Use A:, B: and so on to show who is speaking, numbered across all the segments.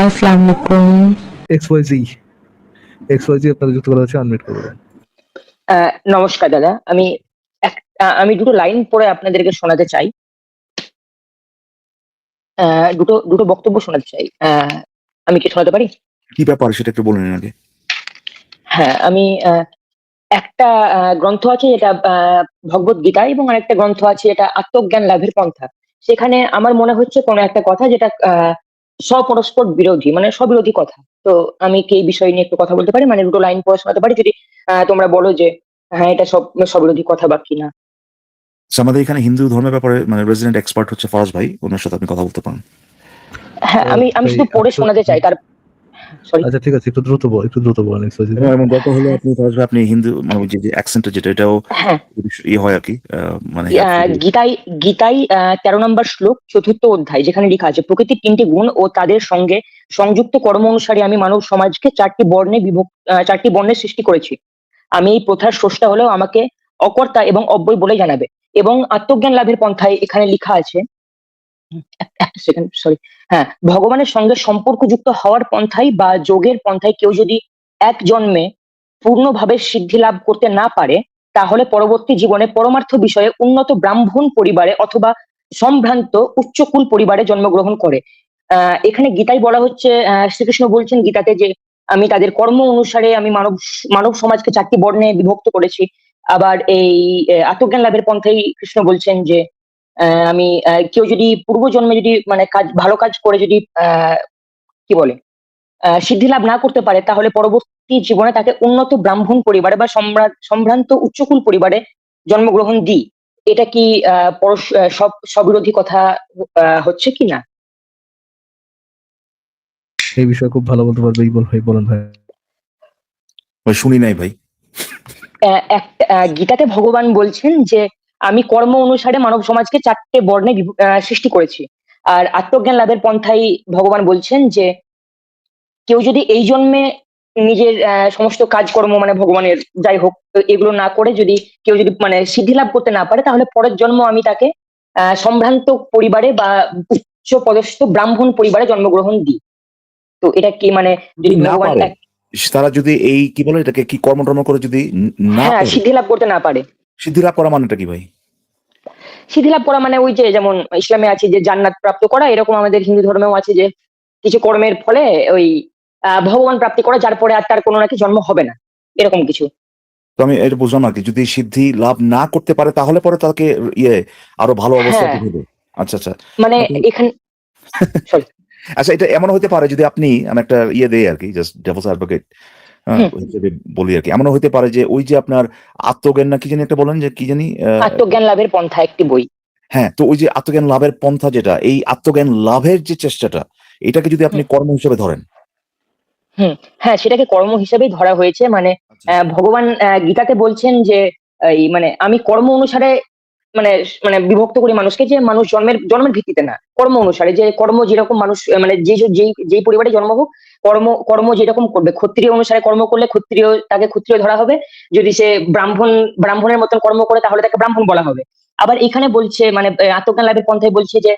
A: আসসালামু আলাইকুম।
B: এক্সওয়াইজি এক্সওয়াইজি আপনাদের যুক্ত করা হচ্ছে, আনমিউট করে দেন।
C: নমস্কার দাদা, আমি দুটো লাইন পড়ে আপনাদেরকে শোনাতে চাই। দুটো দুটো বক্তব্য শোনাতে চাই। আমি কি শোনাতে পারি?
D: কি ব্যাপার সেটা একটু বলে নিন আগে।
C: হ্যাঁ, আমি একটা গ্রন্থ আছে যেটা ভগবত গীতা, এবং আরেকটা গ্রন্থ আছে এটা আত্মজ্ঞান লাভের পন্থা। সেখানে আমার মনে হচ্ছে কোনো একটা কথা যেটা স্বপরস্পর বিরোধী, মানে স্ববিরোধী কথা। তো আমি কি এই বিষয় নিয়ে একটু কথা বলতে পারি, মানে দুটো লাইন পড়ে শোনাতে পারি, যদি তোমরা বলো যে হ্যাঁ এটা স্ববিরোধী কথা বা কিনা।
D: আমাদের এখানে হিন্দু ধর্মের ব্যাপারে মানে রেজিডেন্ট এক্সপার্ট হচ্ছে ফরাজ ভাই, ওনার সাথে আপনি কথা বলতে পারেন।
C: হ্যাঁ, আমি শুধু পড়ে শোনাতে চাই। সরি।
B: আচ্ছা ঠিক আছে, একটু দ্রুত বলেন এক্সওয়াইজি।
D: এবং দরকার হলে আপনি ফরাজ ভাই, আপনি হিন্দু মানে ওই যে অ্যাকসেন্ট যেটা এটাও
C: হ্যাঁ,
D: ইয়ে হয় আর কি, মানে
C: গীতায় গীতায় 13 নম্বর শ্লোক 4th অধ্যায়, যেখানে লেখা আছে প্রকৃতির 3টি গুণ ও তাদের সঙ্গে সংযুক্ত কর্ম অনুসারে আমি মানব সমাজকে 4টি বর্ণের সৃষ্টি করেছি। আমি এই প্রথার স্রষ্টা হলেও আমাকে অকর্তা এবং অব্যয় বলে জানাবে। এবং আত্মজ্ঞান লাভের পন্থায় এখানে লেখা আছে, একটা সেকেন্ড, সরি। হ্যাঁ, ভগবানের সঙ্গে সম্পর্কযুক্ত হওয়ার পন্থায় বা যোগের পন্থায় কেউ যদি এক জন্মে পূর্ণভাবে সিদ্ধি লাভ করতে না পারে, তাহলে পরবর্তী জীবনে পরমার্থ বিষয়ে উন্নত ব্রাহ্মণ পরিবারে অথবা সম্ভ্রান্ত উচ্চকুল পরিবারে জন্মগ্রহণ করে। এখানে গীতায় বলা হচ্ছে, শ্রীকৃষ্ণ বলছেন গীতাতে যে আমি তাদের কর্ম অনুসারে আমি মানব সমাজকে 4টি বর্ণে বিভক্ত করেছি। আবার এই আত্মজ্ঞান লাভের পন্থায় কৃষ্ণ বলছেন যে আমি কেউ যদি পূর্বজন্মে যদি মানে ভালো কাজ করে যদি কি বলে সিদ্ধি লাভ না করতে পারে, তাহলে পরবর্তী জীবনে তাকে উন্নত ব্রাহ্মণ পরিবারে বা সম্ভ্রান্ত উচ্চকুল পরিবারে জন্মগ্রহণ দিই। এটা কি স্ববিরোধী কথা হচ্ছে কি না?
B: এই বিষয়ে খুব ভালো বলতে পারবে ইকবাল ভাই, বলেন ভাই।
D: শুনি নাই ভাই।
C: গীতাতে ভগবান বলছেন যে আমি কর্ম অনুসারে মানব সমাজকে 4টে বর্ণে সৃষ্টি করেছি। আর আত্মজ্ঞান লাভের পন্থায় ভগবান বলছেন যে কেউ যদি এই জন্মে নিজের সমস্ত কাজকর্ম মানে ভগবানের যাই হোক তো এগুলো না করে যদি কেউ যদি মানে সিদ্ধি লাভ করতে না পারে, তাহলে পরের জন্ম আমি তাকে সম্ভ্রান্ত পরিবারে বা উচ্চ পদস্থ ব্রাহ্মণ পরিবারে জন্মগ্রহণ দিই। তো এটা কি মানে যদি
D: না
C: ভগবান
D: পারে, তারা যদি এই কি বলে এটাকে কি কর্ম করে যদি না
C: হ্যাঁ
D: পারে,
C: সিদ্ধি লাভ করতে না পারে।
D: সিদ্ধি লাভ করা মানেটা কি ভাই?
C: সিদ্ধি লাভ করা মানে ওই যে যেমন ইসলামে আছে যে জান্নাত প্রাপ্ত করা, এরকম আমাদের হিন্দু ধর্মেও আছে যে কিছু কর্মের ফলে ওই ভগবান প্রাপ্তি করা, যার পরে আর তার কোনো নাকি জন্ম হবে না, এরকম কিছু।
D: তো আমি এটা বুঝলাম আর কি, যদি সিদ্ধি লাভ না করতে পারে তাহলে পরে তাকে ইয়ে আরো ভালো অবস্থা
C: হ্যাঁ,
D: হবে। আচ্ছা আচ্ছা,
C: মানে এখানে সরি।
D: আচ্ছা এটা এমন হতে পারে যদি আপনি, আমি একটা ইয়ে দেই আর কি, জাস্ট ডেভিলস অ্যাডভোকেট হিসেবে বলি আর কি, এমনও হতে পারে যে ওই যে আপনার আত্মজ্ঞান না কি জানি একটা বলেন যে কি জানি
C: আত্মজ্ঞান লাভের পন্থা একটি বই।
D: হ্যাঁ, তো ওই যে আত্মজ্ঞান লাভের পন্থা যেটা, এই আত্মজ্ঞান লাভের যে চেষ্টাটা, এটাকে যদি আপনি কর্ম হিসেবে ধরেন।
C: হ্যাঁ, সেটাকে কর্ম হিসেবেই ধরা হয়েছে। মানে ভগবান গীতাতে বলছেন যে এই মানে আমি কর্ম অনুসারে মানে মানে বিভক্ত করি মানুষকে, যে মানুষ জন্মের ভিত্তিতে না, কর্ম অনুসারে, যে কর্ম যেরকম মানুষ মানে যেই পরিবারে জন্ম হোক, কর্ম যেরকম করবে, ক্ষত্রিয় অনুসারে কর্ম করলে তাকে ক্ষত্রিয় ধরা হবে। যদি সে ব্রাহ্মণের মতন কর্ম করে, তাহলে তাকে ব্রাহ্মণ বলা হবে। আবার এখানে বলছে মানে আত্মজ্ঞান লাভের পন্থায় বলছে যে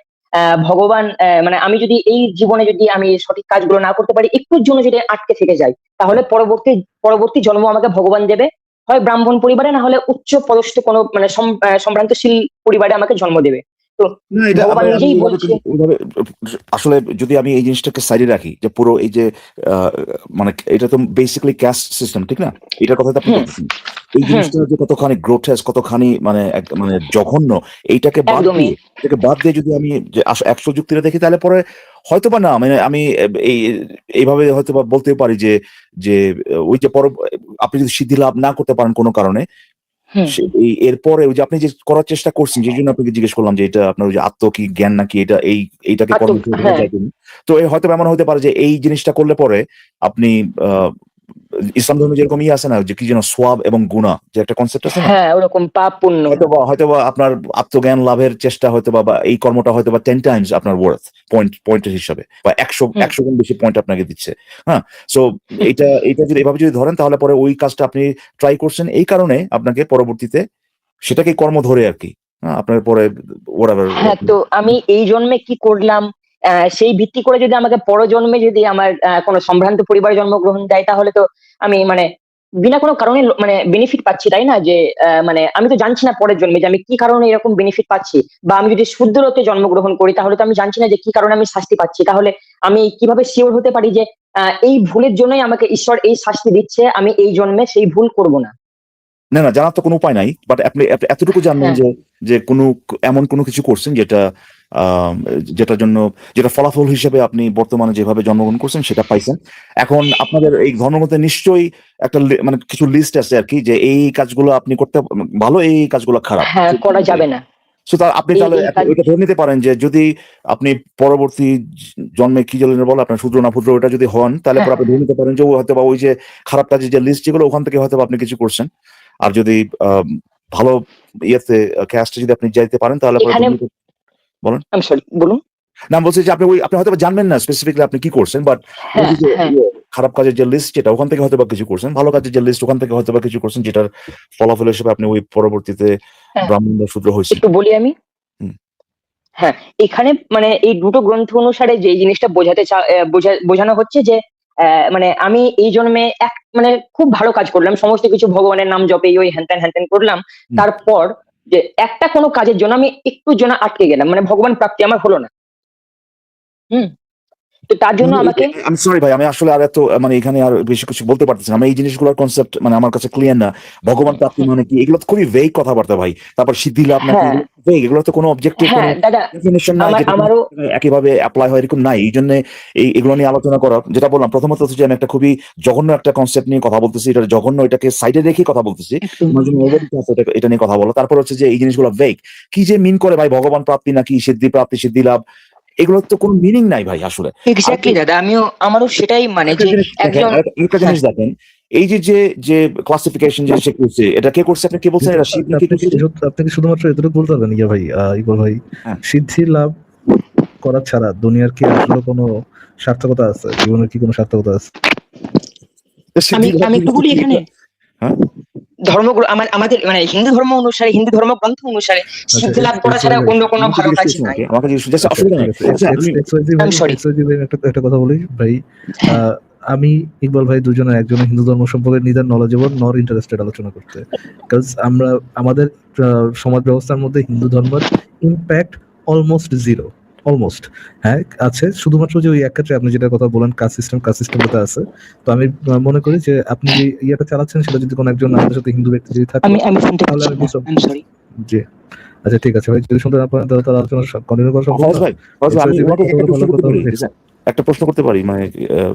C: ভগবান মানে আমি যদি এই জীবনে যদি আমি সঠিক কাজগুলো না করতে পারি, একটুর জন্য যদি আটকে থেকে যাই, তাহলে পরবর্তী জন্ম আমাকে ভগবান দেবে হয় ব্রাহ্মণ পরিবারে, না হলে উচ্চ পদস্থ কোনো মানে সম্ভ্রান্তশীল পরিবারে আমাকে জন্ম দেবে। তো
D: না, এটা
C: ভগবান
D: আমি
C: নিজেই বলছে।
D: ওইভাবে আসলে যদি আমি এই জিনিসটাকে সাইডে রাখি, যে পুরো এই যে মানে এটা তো বেসিক্যালি ক্যাস্ট সিস্টেম, ঠিক না? এটার কথা তো আপনি বলতেছেন। এই জিনিসটা যে কতখানি গ্রোটেস্ক, কতখানি মানে মানে জঘন্য, এটাকে বাদ
C: একদমই।
D: দিয়ে যদি আমি যে 100 যুক্তিটা দেখি, তাহলে পরে হয়তোবা না মানে আমি এই এইভাবে হয়তোবা বলতে পারি যে যে ওই যে আপনি যদি সিদ্ধি লাভ না করতে পারেন কোনো কারণে, এরপরে ওই যে আপনি যে করার চেষ্টা করছেন, যে জন্য আপনাকে জিজ্ঞেস করলাম যে এটা আপনার ওই যে আত্ম কি জ্ঞান নাকি, এইটাকে কর্ম হিসেবে ধরা যায় কিনা। তো হয়তো এমন হতে পারে যে এই জিনিসটা করলে পরে আপনি ইসলাম ধর্মে যেরকম আছে না, যে কি যেন সোয়াব এবং গুনাহ যে একটা কনসেপ্ট আছে না,
C: হ্যাঁ, ওরকম পাপ পুণ্য।
D: হয়তোবা আপনার আত্মজ্ঞান লাভের চেষ্টা হয়তোবা বা এই কর্মটা হয়তোবা 10 টাইমস আপনার ওয়ার্থ পয়েন্টের হিসাবে, বা 100 গুণ বেশি পয়েন্ট আপনাকে দিচ্ছে। হ্যাঁ, সো এটা যদি এভাবে যদি ধরেন, তাহলে পরে ওই কাজটা আপনি ট্রাই করছেন, এই কারণে আপনাকে পরবর্তীতে সেটাকে কর্ম ধরে আর কি আপনার পরে
C: হ্যাঁ, তো আমি এই জন্মে কি করলাম, সেই ভিত্তি করে যদি আমাকে পরজন্মে যদি আমার কোনো সম্ভ্রান্ত পরিবারে জন্মগ্রহণ দেয়, তাহলে তো আমি মানে বিনা কোনো কারণে মানে বেনিফিট পাচ্ছি, তাই না? যে মানে আমি তো জানছি না পরের জন্মে যে আমি কি কারণে এরকম বেনিফিট পাচ্ছি। বা আমি যদি শুদ্ধ লোকে জন্মগ্রহণ করি, তাহলে তো আমি জানছি না যে কি কারণে আমি শাস্তি পাচ্ছি। তাহলে আমি কিভাবে শিওর হতে পারি যে এই ভুলের জন্যই আমাকে ঈশ্বর এই শাস্তি দিচ্ছে, আমি এই জন্মে সেই ভুল করব না?
D: না, না, জানার তো কোনো উপায় নাই। বাট আপনি এতটুকু জানবেন
C: হ্যাঁ,
D: যে এমন কোনো কিছু করছেন যেটা আম যেটার জন্য যেটা ফলাফল হিসেবে আপনি বর্তমানে যেভাবে জন্মগ্রহণ করছেন সেটা পাইছেন। এখন আপনাদের এই ধর্মের মধ্যে নিশ্চয়ই একটা মানে কিছু লিস্ট আছে আরকি যে এই কাজগুলো আপনি করতে ভালো, এই কাজগুলো খারাপ।
C: হ্যাঁ, করা যাবে না।
D: সো আপনি
C: এই
D: তাহলে
C: এই কাজ
D: এটা ধরে নিতে পারেন যে যদি আপনি পরবর্তী জন্মে কি যেন বলে আপনার শূদ্র না ক্ষুদ্র ওটা যদি হন, তাহলে
C: হ্যাঁ,
D: পরে আপনি ধরে নিতে পারেন যে হয়তোবা ওই যে খারাপ কাজের যে লিস্ট যেগুলো ওখান থেকে হয়তোবা আপনি কিছু করছেন। আর যদি ভালো ইয়েতে ক্যাস্টে যদি আপনি যাইতে পারেন তাহলে পরে
C: এখানে
D: বলেন।
C: আমি সরি, বলুন।
D: না, আমি বলছি যে আপনি হয়তোবা জানবেন না স্পেসিফিকলি আপনি কি করছেন। বাট ওই
C: হ্যাঁ,
D: যে
C: হ্যাঁ,
D: খারাপ কাজের যে লিস্ট যেটা ওখান থেকে হয়তোবা কিছু করছেন। ভালো কাজের যে লিস্ট ওখান থেকে হয়তোবা কিছু করছেন যেটার ফলাফল হিসেবে আপনি ওই পরবর্তীতে
C: হ্যাঁ,
D: ব্রাহ্মণ বা শূদ্র হইছেন।
C: একটু বলি আমি।
D: হুম।
C: হ্যাঁ, এখানে মানে এই দুটো গ্রন্থ অনুসারে যে জিনিসটা বোঝানো হচ্ছে যে মানে আমি এই জন্মে মানে খুব ভালো কাজ করলাম, সমস্ত কিছু ভগবানের নাম জপে ওই হ্যান ত্যান করলাম।
D: হুম।
C: তারপর যে একটা কোনো কাজের জন্য আমি একটু জন্য আটকে গেলাম, মানে ভগবান প্রাপ্তি আমার হলো না। হুম। তো তার জন্য আমাকে
D: আমি সরি ভাই, আমি আসলে আর এত মানে এখানে আর বেশি কিছু বলতে পারতেছি না। আমি এই জিনিসগুলোর কনসেপ্ট মানে আমার কাছে ক্লিয়ার না। ভগবান প্রাপ্তি মানে কি? এগুলো তো খুবই ভেগ কথাবার্তা ভাই। তারপর সিদ্ধি লাভ নাকি
C: হ্যাঁ,
D: ভেগ, এগুলো তো কোনো অবজেক্টিভ কোনো
C: হ্যাঁ দাদা,
D: ডেফিনিশন নাই যেটা
C: আমারও
D: একইভাবে এপ্লাই হয় এরকম নাই। এইজন্য এগুলো নিয়ে আলোচনা করা যেটা বললাম প্রথমত হচ্ছে যে আমি একটা খুবই জঘন্য একটা কনসেপ্ট নিয়ে কথা বলতেছি। এটা জঘন্য, এটাকে সাইডে রেখে কথা বলতেছি।
C: একটু
D: তোমার জন্য অবগত আছে এটা নিয়ে কথা বলো। তারপর হচ্ছে যে এই জিনিসগুলো ভেগ। কি যে মিন করে ভাই ভগবান প্রাপ্তি নাকি সিদ্ধি প্রাপ্তি, সিদ্ধি লাভ, এগুলোর তো কোনো মিনিং নাই ভাই আসলে।
C: এক্স্যাক্টলি দাদা, আমারও সেটাই মানে
D: আরেকটা
C: যে
D: জিনিস দেখেন,
C: একজন।
D: আরেকটা
C: হ্যাঁ,
D: জিনিস দেখেন, এই যে ক্লাসিফিকেশন যে সে করছে, এটা কে করছে? আপনি কে বলছেন? এটা শিব নাকি করছে?
B: আপনি কি শুধুমাত্র এতটুকু বলতে পারবেন ইয়া ভাই, ইকবাল ভাই,
D: হ্যাঁ।
B: সিদ্ধি লাভ করা ছাড়া দুনিয়ার কি আসলে কোনো সার্থকতা আছে? জীবনের কি কোনো সার্থকতা আছে?
C: আমি আমি একটু বলি এখানে।
D: হ্যাঁ?
C: আমাদের মানে হিন্দু ধর্ম অনুসারে, হিন্দু ধর্মগ্রন্থ অনুসারে
B: আচ্ছা,
C: সিদ্ধি লাভ
B: এক্স
C: করা
B: এক্স ওয়াই
C: ছাড়া
B: ভাই,
C: অন্য কোনো
D: আমাকে
C: ভালো
D: জিজ্ঞেস
C: কাজ
D: করছেন
C: নাই।
D: আমাকে জিজ্ঞেস জাস্ট
B: আচ্ছা
D: অসুবিধা
B: ঠিক
D: নাই।
B: আছে,
D: আচ্ছা
B: এক্স ওয়াই জি ভাই,
C: আমি সরি।
B: এক্স ওয়াই জি ভাই, একটা কথা বলি ভাই। আহ, আমি ইকবাল ভাই দুজনে একজনে হিন্দু ধর্ম সম্পর্কে নিদার নলেজেবল নর ইন্টারেস্টেড আলোচনা করতে, কারণ আমরা আমাদের সমাজ ব্যবস্থার মধ্যে হিন্দু ধর্মের ইম্প্যাক্ট অলমোস্ট জিরো, অলমোস্ট। হ্যাঁ আছে, শুধুমাত্র যে ওই এক ক্ষেত্রে আপনি যেটা কথা বলেন কাস্ট সিস্টেমটাতে আছে। তো আমি মনে করি যে আপনি যে ইয়েটা চালাচ্ছেন সেটা যদি কোনো একজন আমাদের সাথে হিন্দু ব্যক্তি যদি থাকতো
C: আমি শুনতে
B: তাহলে
C: পাচ্ছি
B: আমি
C: না,
B: বুঝতাম।
C: আমি সরি।
B: জি, আচ্ছা ঠিক আছে ভাই, যদি শুনতে না পারেন তাহলে তার আলোচনা কন্টিনিউ করা সম্ভব
D: ফরাজ
B: না।
D: ভাই, আমি
B: এক্সওয়াইজি ভাই
D: ওনাকে
B: কথা
D: একটা
B: বলে
D: প্রশ্ন
B: ভালো
D: করতে
B: কথা
D: পারি?
B: বলে।
D: একটা প্রশ্ন করতে পারি মানে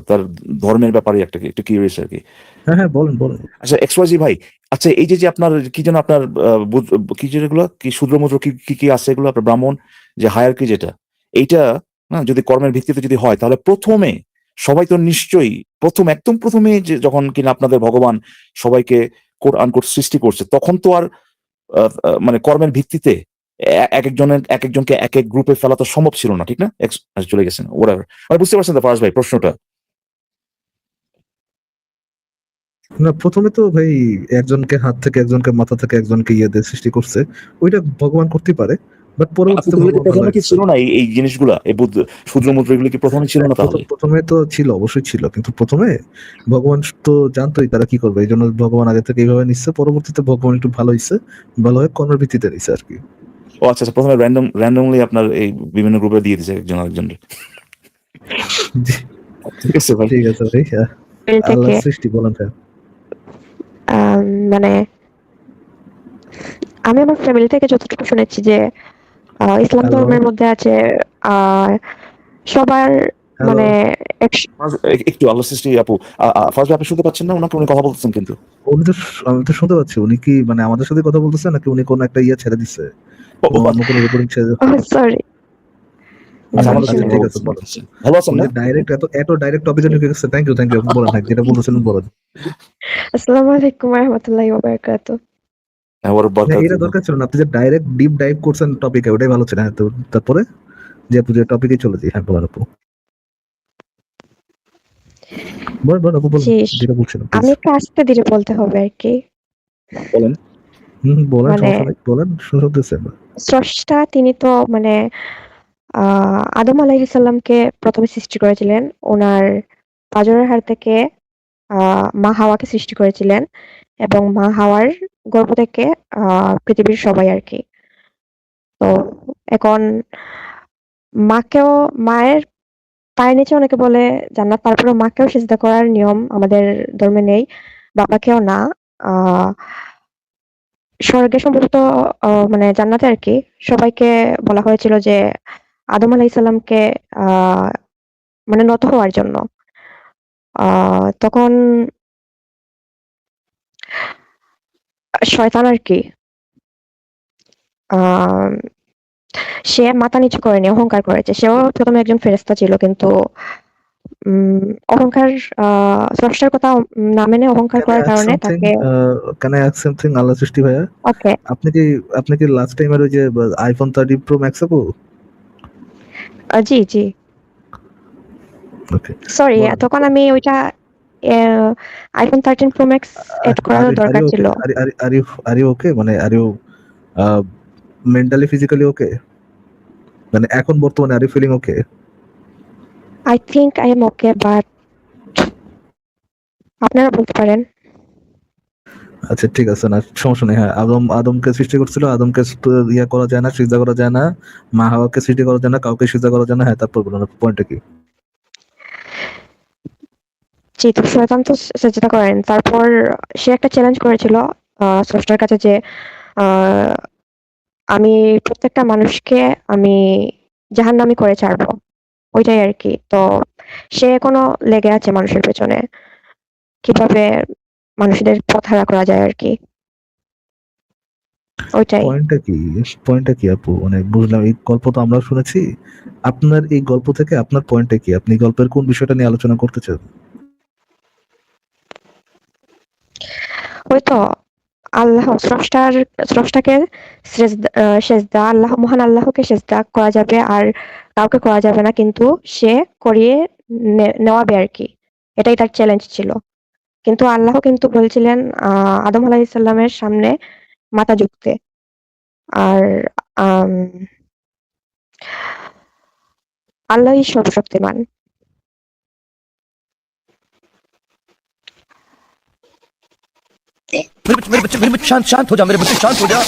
D: তার ধর্মের ব্যাপারে একটু কিউরিয়াস আরকি।
B: হ্যাঁ হ্যাঁ, বলেন বলেন।
D: আচ্ছা এক্সওয়াইজি ভাই, আচ্ছা এই যে আপনার কি যেন আপনার কি যেন এগুলো কি শূদ্র মূদ্র কি আছে এগুলো আপনার ব্রাহ্মণ যে হায়ারার্কি যেটা, এইটা না যদি কর্মের ভিত্তিতে যদি হয় তাহলে প্রথমে সবাই তো নিশ্চয়ই একদম প্রথমে যে যখন কিনা আপনাদের ভগবান সবাইকে কোট আনকোট সৃষ্টি করছে তখন তো আর মানে কর্মের ভিত্তিতে এক একজনকে এক এক গ্রুপে ফেলা তো সম্ভব ছিল না, ঠিক না? আচ্ছা, চলে গেছেন ওরার মানে বুঝতে পারছেন তো ফারাজ ভাই প্রশ্নটা?
B: না প্রথমে তো ভাই একজনকে হাত থেকে, একজনকে মাথা থেকে, একজনকে ইয়ে দিয়ে সৃষ্টি করছে, ওইটা ভগবান করতে পারে, বাট পরবর্তীতে ভগবান ভালো
D: প্রথমে কি
B: হয়েছে।
D: ছিল না এই জিনিসগুলা এই শূদ্র মূদ্র এগুলো কি প্রথমে ছিল না তাহলে?
B: প্রথমে তো ছিল, অবশ্যই ছিল, কিন্তু প্রথমে ভগবান তো জানতোই তারা কি করবে, এই জন্য ভগবান আগে থেকে এইভাবে নিচ্ছে, পরবর্তীতে ভগবান একটু ভালো হয়েছে, ভালো হয়ে কর্মের ভিত্তিতে নিচ্ছে আর কি।
D: ও আচ্ছা, আচ্ছা, প্রথমে র্যান্ডমলি আপনার এই বিভিন্ন গ্রুপে দিয়ে দিয়েছে একজন আরেকজনকে।
B: জি,
D: ঠিক আছে ভাই।
B: ঠিক আছে ভাই। আল্লাহ
A: থেকে
B: সৃষ্টি বলেন স্যার।
A: মানে আমি আমার ফ্যামিলি থেকে যতটুকু শুনেছি যে ইসলাম
B: হ্যালো
A: ধর্মের মধ্যে আছে সবার
B: হ্যালো,
A: মানে
D: একটু আল্লাহ সৃষ্টি আপু, ফার্স্ট আপনি শুনতে পাচ্ছেন না ওনাকে? উনি কথা বলতেছেন কিন্তু।
B: উনি তো, আমি তো শুনতে পাচ্ছি, উনি কি মানে আমাদের সাথে কথা বলতেছে নাকি উনি কোন একটা ইয়ে ছেড়ে দিচ্ছে, কোনো অন্য কোনো রেকর্ডিং ছেড়ে?
A: সরি
D: আচ্ছা, আমাদের
B: আচ্ছা
D: সাথে
B: ঠিক
D: কথা
B: আছে, বলেন।
D: বলতেছেন। ভালো আছেন
B: উনি
D: না?
B: ডাইরেক্ট এত ডাইরেক্ট টপিকে ঢুকে গেছে। থ্যাংক ইউ বলেন, হ্যাঁ যেটা বলতেছিলেন বলেন।
A: আসসালামু আলাইকুম ওয়া রাহমাতুল্লাহি ওয়া বারাকাতুহু।
D: হ্যাঁ, ওর
B: না
D: বরকত।
B: এটা দরকার ছিল না, আপনি যে ডাইরেক্ট ডিপ ডাইভ করছেন টপিকে, ওটাই ভালো ছিল। হ্যাঁ তো তারপরে যে আপনি যে টপিকে চলে যাই, হ্যাঁ বলেন আপু, বলেন আপু বলেন,
A: জি,
B: যেটা বলছিলাম
A: আমি
B: প্লিজ।
A: একটু আস্তে ধীরে বলতে হবে আর কি।
D: বলেন।
B: বলেন,
A: মানে
B: সমস্যা নেই, বলেন, শুনতেছি আমরা।
A: স্রষ্টা তিনি তো মানে আদম আলাইহিস সালামকে প্রথমে সৃষ্টি করেছিলেন। উনার পাঁজরের হাড় থেকে মা হাওয়াকে সৃষ্টি করেছিলেন এবং মা হাওয়ার গর্ভ থেকে পৃথিবীর সবাই আরকি। তো এখন মাকেও মায়ের পায়ের নিচে অনেকে বলে জান্নাত, তারপরেও মাকেও সিজদা করার নিয়ম আমাদের ধর্মে নেই, বাবাকেও না। আ স্বর্গে সম্ভবত মানে জান্নাতে আরকি সবাইকে বলা হয়েছিল যে আদম আলাইহিস সালামকে আ মানে নত হওয়ার জন্য। আ তখন শয়তান আরকি আম সে মাথা নিচু করেনি, অহংকার করেছে। সেও ১ম এ একজন ফেরেশতা ছিল, কিন্তু উম অহংকার আ স্রষ্টার কথা না মেনে অহংকার
B: ক্যান আই
A: করার
B: আস্ক
A: কারণে
B: সামথিং
A: তাকে
B: ক্যান আই আস্ক সামথিং আল্লাহ সৃষ্টি ভাইয়া?
A: ওকে।
B: আপনি কি লাস্ট টাইম আর ওই যে iPhone 13 Pro Max আপু?
A: জি, জি।
B: ওকে।
A: সরি,
B: বলেন।
A: তখন আমি ওইটা এ iPhone 13 Pro Max এড
B: আর
A: করানোর
B: আর
A: দরকার
B: ইউ ওকে?
A: ছিল।
B: Are you okay? মানে are you uh mentally physically okay? মানে এখন বর্তমানে are you feeling okay?
A: I think I am okay, but আপনারা বলতে পারেন।
B: আচ্ছা ঠিক আছে, না সমস্যা নেই। হ্যাঁ, আদমকে সৃষ্টি করছিল। আদমকে ইয়া করা যায় না, সিজদা করা যায় না। মা হাওয়াকে সৃষ্টি করা যায় না, কাউকে সিজদা করা যায় না। হ্যাঁ, তারপর বলুন পয়েন্টটা কি?
A: জি, তো শয়তান তো সেজদা করেন। তারপর সে একটা চ্যালেঞ্জ করেছিল স্রষ্টার কাছে যে আ আমি প্রত্যেকটা মানুষকে আমি জাহান্নামী করে ছাড়বো। ওইটাই আরকি। তো সে এখনো লেগে আছে মানুষের পেছনে। কিভাবে মানুষদের পথহারা করা যায় আরকি। ওইটাই।
B: পয়েন্টটা কি আপু? মানে বুঝলাম, এই গল্প তো আমরাও শুনেছি। আপনার এই গল্প থেকে আপনার পয়েন্টটা কি? আপনি গল্পের কোন বিষয়টা নিয়ে আলোচনা করতে চান?
A: ওই তো স্রষ্টাকে সেজদা মহান আল্লাহকে সেজদা করা যাবে, আর কাউকে করা যাবে না, কিন্তু সে করিয়ে নেওয়াবে আরকি। এটাই তার চ্যালেঞ্জ ছিল। কিন্তু আল্লাহ কিন্তু বলছিলেন আদম আলাইহিস সালামের সামনে মাথা ঝুঁকতে। আর আম আল্লাহই সর্বশক্তিমান।
E: मेरे बच्चे शांत शांत हो जा, मेरे बच्चे शांत हो जा।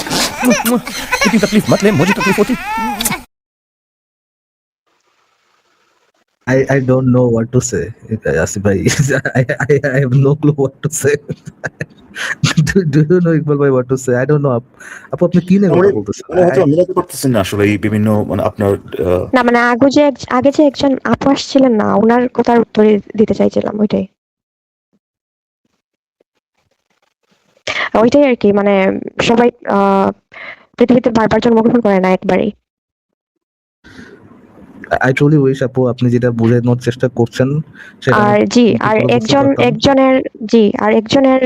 E: इतनी तकलीफ मत ले, मुझे तकलीफ होती।
B: I don't know what to say. Asif bhai, I have no clue what to say. Do you know Iqbal bhai what to say? I don't know. আপু আপনি কি নিয়ে কথা বলতেছেন?
D: হয়তো মিলাতে পারতেছেন না আসলে এই বিভিন্ন মানে আপনার
A: না মানে আগে যে একজন আপু আসছিলেন না, উনার কথার উত্তরই দিতে চাইছিলাম, ওইটাই। ওইটাই আরকি, মানে সবাই পৃথিবীতে বারবার জন্মগ্রহণ করে না একবারেই।
B: I truly wish আপু আপনি যেটা বোঝানোর চেষ্টা করছেন সেটা আমি
A: আর জি,
B: একটু
A: আর
B: ভালো বুঝতে পারতাম।
A: একজনের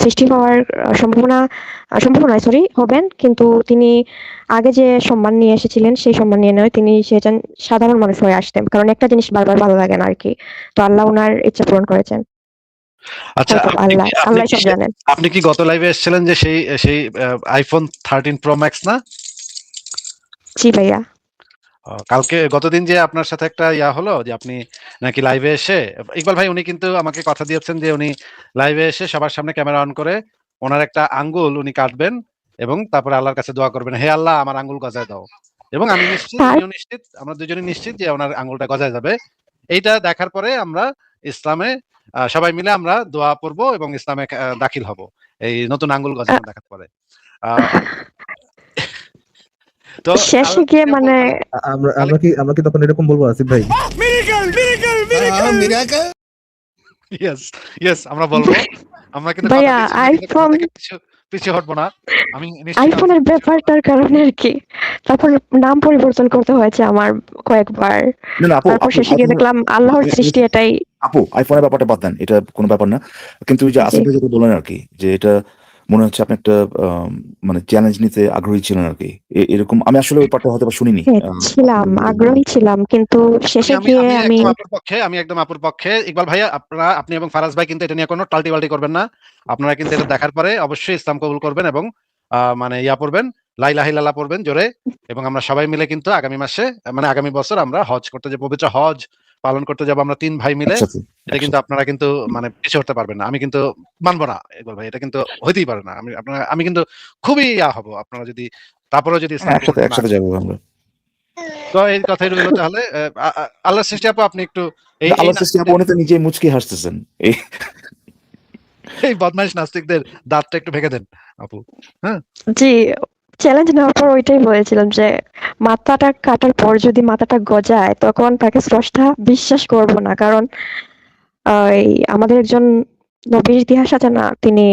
A: সৃষ্টি হওয়ার সম্ভাবনা সরি হবেন, কিন্তু তিনি আগে যে সম্মান নিয়ে এসেছিলেন সেই সম্মান নিয়ে নয়, তিনি সেজন সাধারণ মানুষ হয়ে আসতেন। কারণ একটা জিনিস বারবার ভালো লাগে না আরকি। তো আল্লাহ উনার ইচ্ছা পূরণ করেছেন।
F: আচ্ছা,
A: হয়তো আল্লাহ সব জানেন।
F: আপনি কি গত লাইভে এসেছিলেন যে সেই iPhone 13 Pro Max না?
A: জি ভাইয়া।
F: কালকে গতদিন যে আপনার সাথে একটা হলো যে আপনি নাকি লাইভে এসে ইকবাল ভাই উনি কিন্তু আমাকে কথা দিয়েছেন যে উনি লাইভে এসে সবার সামনে ক্যামেরা অন করে ওনার একটা আঙ্গুল উনি কাটবেন এবং তারপরে আল্লাহর কাছে দোয়া করবেন, হে আল্লাহ আমার আঙ্গুল গজায় দাও। এবং আমি নিশ্চিত,
A: তার
F: উনিও নিশ্চিত, আমরা দুজনেই নিশ্চিত যে ওনার আঙ্গুলটা গজায় যাবে। এইটা দেখার পরে আমরা ইসলামে সবাই মিলে আমরা দোয়া পড়বো এবং ইসলামে দাখিল হব এই নতুন আঙ্গুল
A: আ
F: গজানো দেখার পরে। আহ তো
A: শেষে গিয়ে মানে
B: আমরা কি তখন এরকম বলবো আসিফ ভাই?
F: ইয়েস, ইয়েস আমরা বলবো। আমরা কিন্তু কথা
A: ভাইয়া
F: দিচ্ছি, আমরা কিন্তু কথা থেকে পিছু হটবো না। আমি নিশ্চিত
A: আইফোনের ব্যাপারটার কারণে আরকি। তারপর নাম পরিবর্তন করতে হয়েছে আমার কয়েকবার।
D: না, না আপু
A: তারপর
D: আপু
A: শেষে গিয়ে দেখলাম আল্লাহর সৃষ্টি এটাই।
D: আপু আইফোনের ব্যাপারটা বাদ দেন, এটা কোনো ব্যাপার না। কিন্তু ওই যে
A: জি।
D: আসিফ ভাই যেটা বললেন আরকি যে এটা মনে হচ্ছে আপনি একটা মানে চ্যালেঞ্জ নিতে আগ্রহী ছিলেন আরকি। এরকম আমি আসলে ওই পার্টটা হয়তোবা শুনিনি।
A: হ্যাঁ, ছিলাম, আগ্রহী ছিলাম। কিন্তু শেষে
F: আমি
A: গিয়ে
F: আমি
A: আমি
F: একদম আপুর পক্ষে। ইকবাল ভাইয়া আপনি এবং ফারাজ ভাই কিন্তু এটা নিয়ে কোনো টাল্টি-বাল্টি করবেন না। আপনারা কিন্তু এটা দেখার পরে অবশ্যই ইসলাম কবুল করবেন এবং মানে পড়বেন। লা ইলাহা ইল্লাল্লাহ পড়বেন জোরে, এবং আমরা সবাই মিলে কিন্তু আগামী মাসে মানে আগামী বছর আমরা হজ করতে যাব, পবিত্র হজ পালন করতে যাব আমরা ৩ ভাই মিলে।
D: একসাথে
F: এটা কিন্তু আপনারা কিন্তু মানে পিছু হটতে পারবেন না। আমি কিন্তু মানব না ইকবাল ভাই। এটা কিন্তু হইতেই পারে না। আমি কিন্তু খুবই হব আপনারা যদি তারপরেও যদি ইসলাম
D: একসাথে
F: কবুল না
D: একসাথে
F: করেন।
D: যাবো আমরা।
F: তো এই কথাই রইল তাহলে। আল্লাহর সৃষ্টি আপু আপনি একটু এই এই
D: আল্লাহ সৃষ্টি আপু উনি তো নিজেই মুচকি হাসতেছেন। এই
F: এই বদমাইশ নাস্তিকদের দাঁতটা একটু ভেঙে দেন আপু। হ্যাঁ?
A: জি, চ্যালেঞ্জ নেওয়ার পর ওইটাই বলেছিলাম যে মাথাটা কাটার পর যদি মাথাটা গজায় তখন তাকে স্রষ্টা বিশ্বাস করব না, কারণ এই আমাদের একজন নবীর ইতিহাস আছে না, তিনি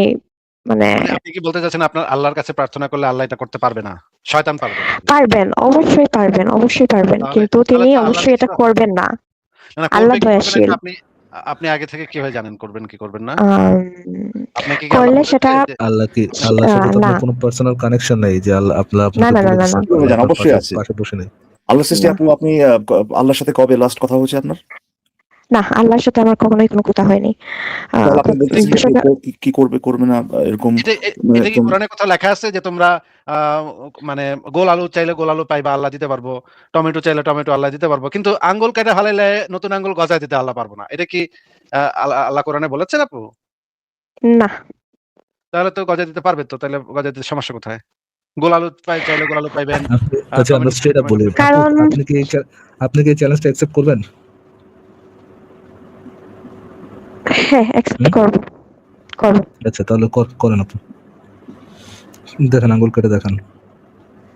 A: মানে
F: মানে আপনি কি বলতে চাচ্ছেন আপনার আল্লাহর কাছে প্রার্থনা করলে আল্লাহ এটা করতে পারবে না? শয়তান পারবে।
A: পারবেন, অবশ্যই পারবেন, অবশ্যই পারবেন,
F: তাহলে
A: কিন্তু
F: তাহলে
A: তিনি
F: তো আল্লাহর
A: অবশ্যই এটা
F: কিছু
A: করবেন না।
F: না
A: আল্লাহ
F: করবে কি করবে না
A: দয়াশীল।
F: এটা আপনি আপনি আগে থেকে কিভাবে জানেন করবেন কি করবেন না?
A: আম,
F: আপনাকে কি আল্লাহ
A: করলে
F: বলেছে
A: সেটা
F: যে
B: আল্লাহর সাথে তো
A: না
B: আপনার কোনো পার্সোনাল কানেকশন নেই যে আল্লাহ
A: না
B: আপনাকে
A: না না
B: বলে
A: না
B: দিচ্ছেন,
A: না
D: কিভাবে
B: আল্লাহ
D: জানেন?
B: আপনার
D: অবশ্যই
B: পাশে
D: আছে।
B: পাশে বসে নেই।
D: আল্লাহ সৃষ্টি
A: না
D: আপু আপনি আল্লাহর সাথে কবে লাস্ট কথা হয়েছে আপনার?
A: না, আল্লাহর সাথে আমার কখনোই কোনো কথা হয়নি।
D: তাহলে আপনি বলতেছেন যে
A: বিষয়টা
D: কি করবে করবে না এরকম
F: এটা কি
D: একদম
F: কোরআনে কোথাও লেখা আছে যে তোমরা মানে গোল আলু চাইলে গোল আলু পাইবা, আল্লাহ দিতে পারবো, টমেটো চাইলে টমেটো আল্লাহ দিতে পারবো, কিন্তু আঙ্গুল কেটে ফেলাইলে নতুন আঙ্গুল গজায় দিতে আল্লাহ পারবো না। এটা কি আল্লাহ কোরআনে বলেছেন আপু?
A: না।
F: তাহলে তো গজায় দিতে পারবে তো, তাহলে গজায় দিতে সমস্যা কোথায়? গোল আলু চাইলে গোল আলু পাইবেন,
B: আচ্ছা আমরা
F: টমেটো চাইলে
B: স্ট্রেট আপ
F: টমেটো
B: বলি,
F: পাইবেন।
B: আপু
A: কারণ
B: আপনি কি এই চ্যালেঞ্জটা অ্যাকসেপ্ট করবেন?
A: হ্যাঁ, অ্যাকসেপ্ট করব করব।
B: আচ্ছা তাহলে করেন আপু, দেখেন আঙ্গুল কেটে দেখান।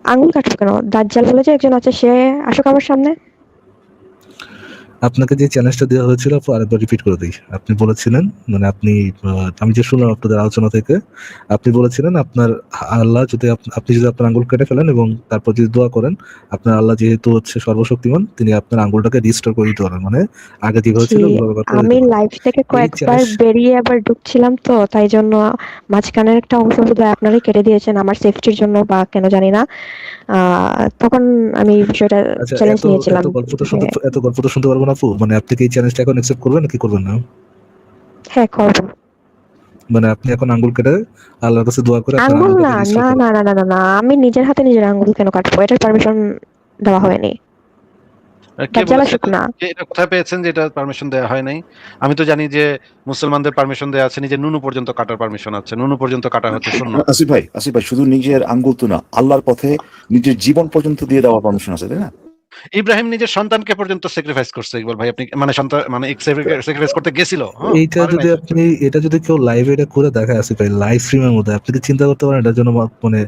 A: আঙুল কাটবো কেন? দাজ্জাল বলে যে একজন আছে, সে আসুক আমার সামনে।
B: আপনাকে যে চ্যালেঞ্জটা দেওয়া হয়েছিল আপু আরেকবার রিপিট করে দিই। আপনি বলেছিলেন মানে আপনি আমি যে শুনলাম আপনাদের আলোচনা থেকে, আপনি বলেছিলেন আপনার আল্লাহ যদি আপনি যদি আপনার আঙ্গুল কেটে ফেলেন এবং তারপর যদি দোয়া করেন, আপনার আল্লাহ যেহেতু হচ্ছে সর্বশক্তিমান, তিনি আপনার আঙ্গুলটাকে রিস্টোর করে দিতে পারেন, মানে আগে যেভাবে
A: জি,
B: ছিল ওইভাবে আবার করে
A: আমি
B: দিতে পারেন।
A: লাইভ থেকে
B: এই
A: কয়েকবার
B: চ্যালেঞ্জ
A: বেরিয়ে আবার ঢুকছিলাম, তো তাই জন্য মাঝখানের একটা অংশ বোধহয় আপনারাই কেটে দিয়েছেন আমার সেফটির জন্য বা কেন জানি না। তখন আমি বিষয়টা
B: আচ্ছা
A: চ্যালেঞ্জ নিয়েছিলাম যে
B: এত গল্প তো শুনতে পারবো না আপু, মানে আপনি কি এই চ্যালেঞ্জটা এখন অ্যাকসেপ্ট করবেন নাকি করবেন না?
A: হ্যাঁ করবো।
B: মানে আপনি এখন আঙ্গুল কেটে আল্লাহর কাছে দোয়া করে আপনার
A: আঙ্গুল না
B: আঙ্গুলটাকে রিস্টোর
A: না
B: করেন।
A: না না না না না, আমি নিজের হাতে নিজের আঙ্গুল কেন কাটবো? এটার পারমিশন দেওয়া হয়নি।
F: কে
A: দাজ্জাল
F: বলেছে
A: আসুক না।
F: এটা কোথায় পেয়েছেন যে এটা পারমিশন দেওয়া হয় নাই? আমি তো জানি যে মুসলমানদের পারমিশন দেওয়া আছে, নিজের নুনু পর্যন্ত কাটার পারমিশন আছে। নুনু পর্যন্ত কাটা হচ্ছে সুন্নাত।
D: আসিফ ভাই শুধু নিজের আঙ্গুল তো না, আল্লাহর পথে নিজের জীবন পর্যন্ত দিয়ে দেওয়ার পারমিশন আছে, তাই না?
F: ইব্রাহিম নিজের সন্তানকে পর্যন্ত স্যাক্রিফাইস করছে ইকবাল ভাই। আপনি মানে সন্তান মানে স্যাক্রিফাইস করতে গেছিল, হ্যাঁ?
B: এইটা
F: পারে
B: যদি
F: নাই।
B: আপনি এটা যদি কেউ লাইভে এটা করে দেখায় আসিফ ভাই, লাইভ স্ট্রিমের মধ্যে আপনি কি চিন্তা করতে পারেন এটার জন্য মানে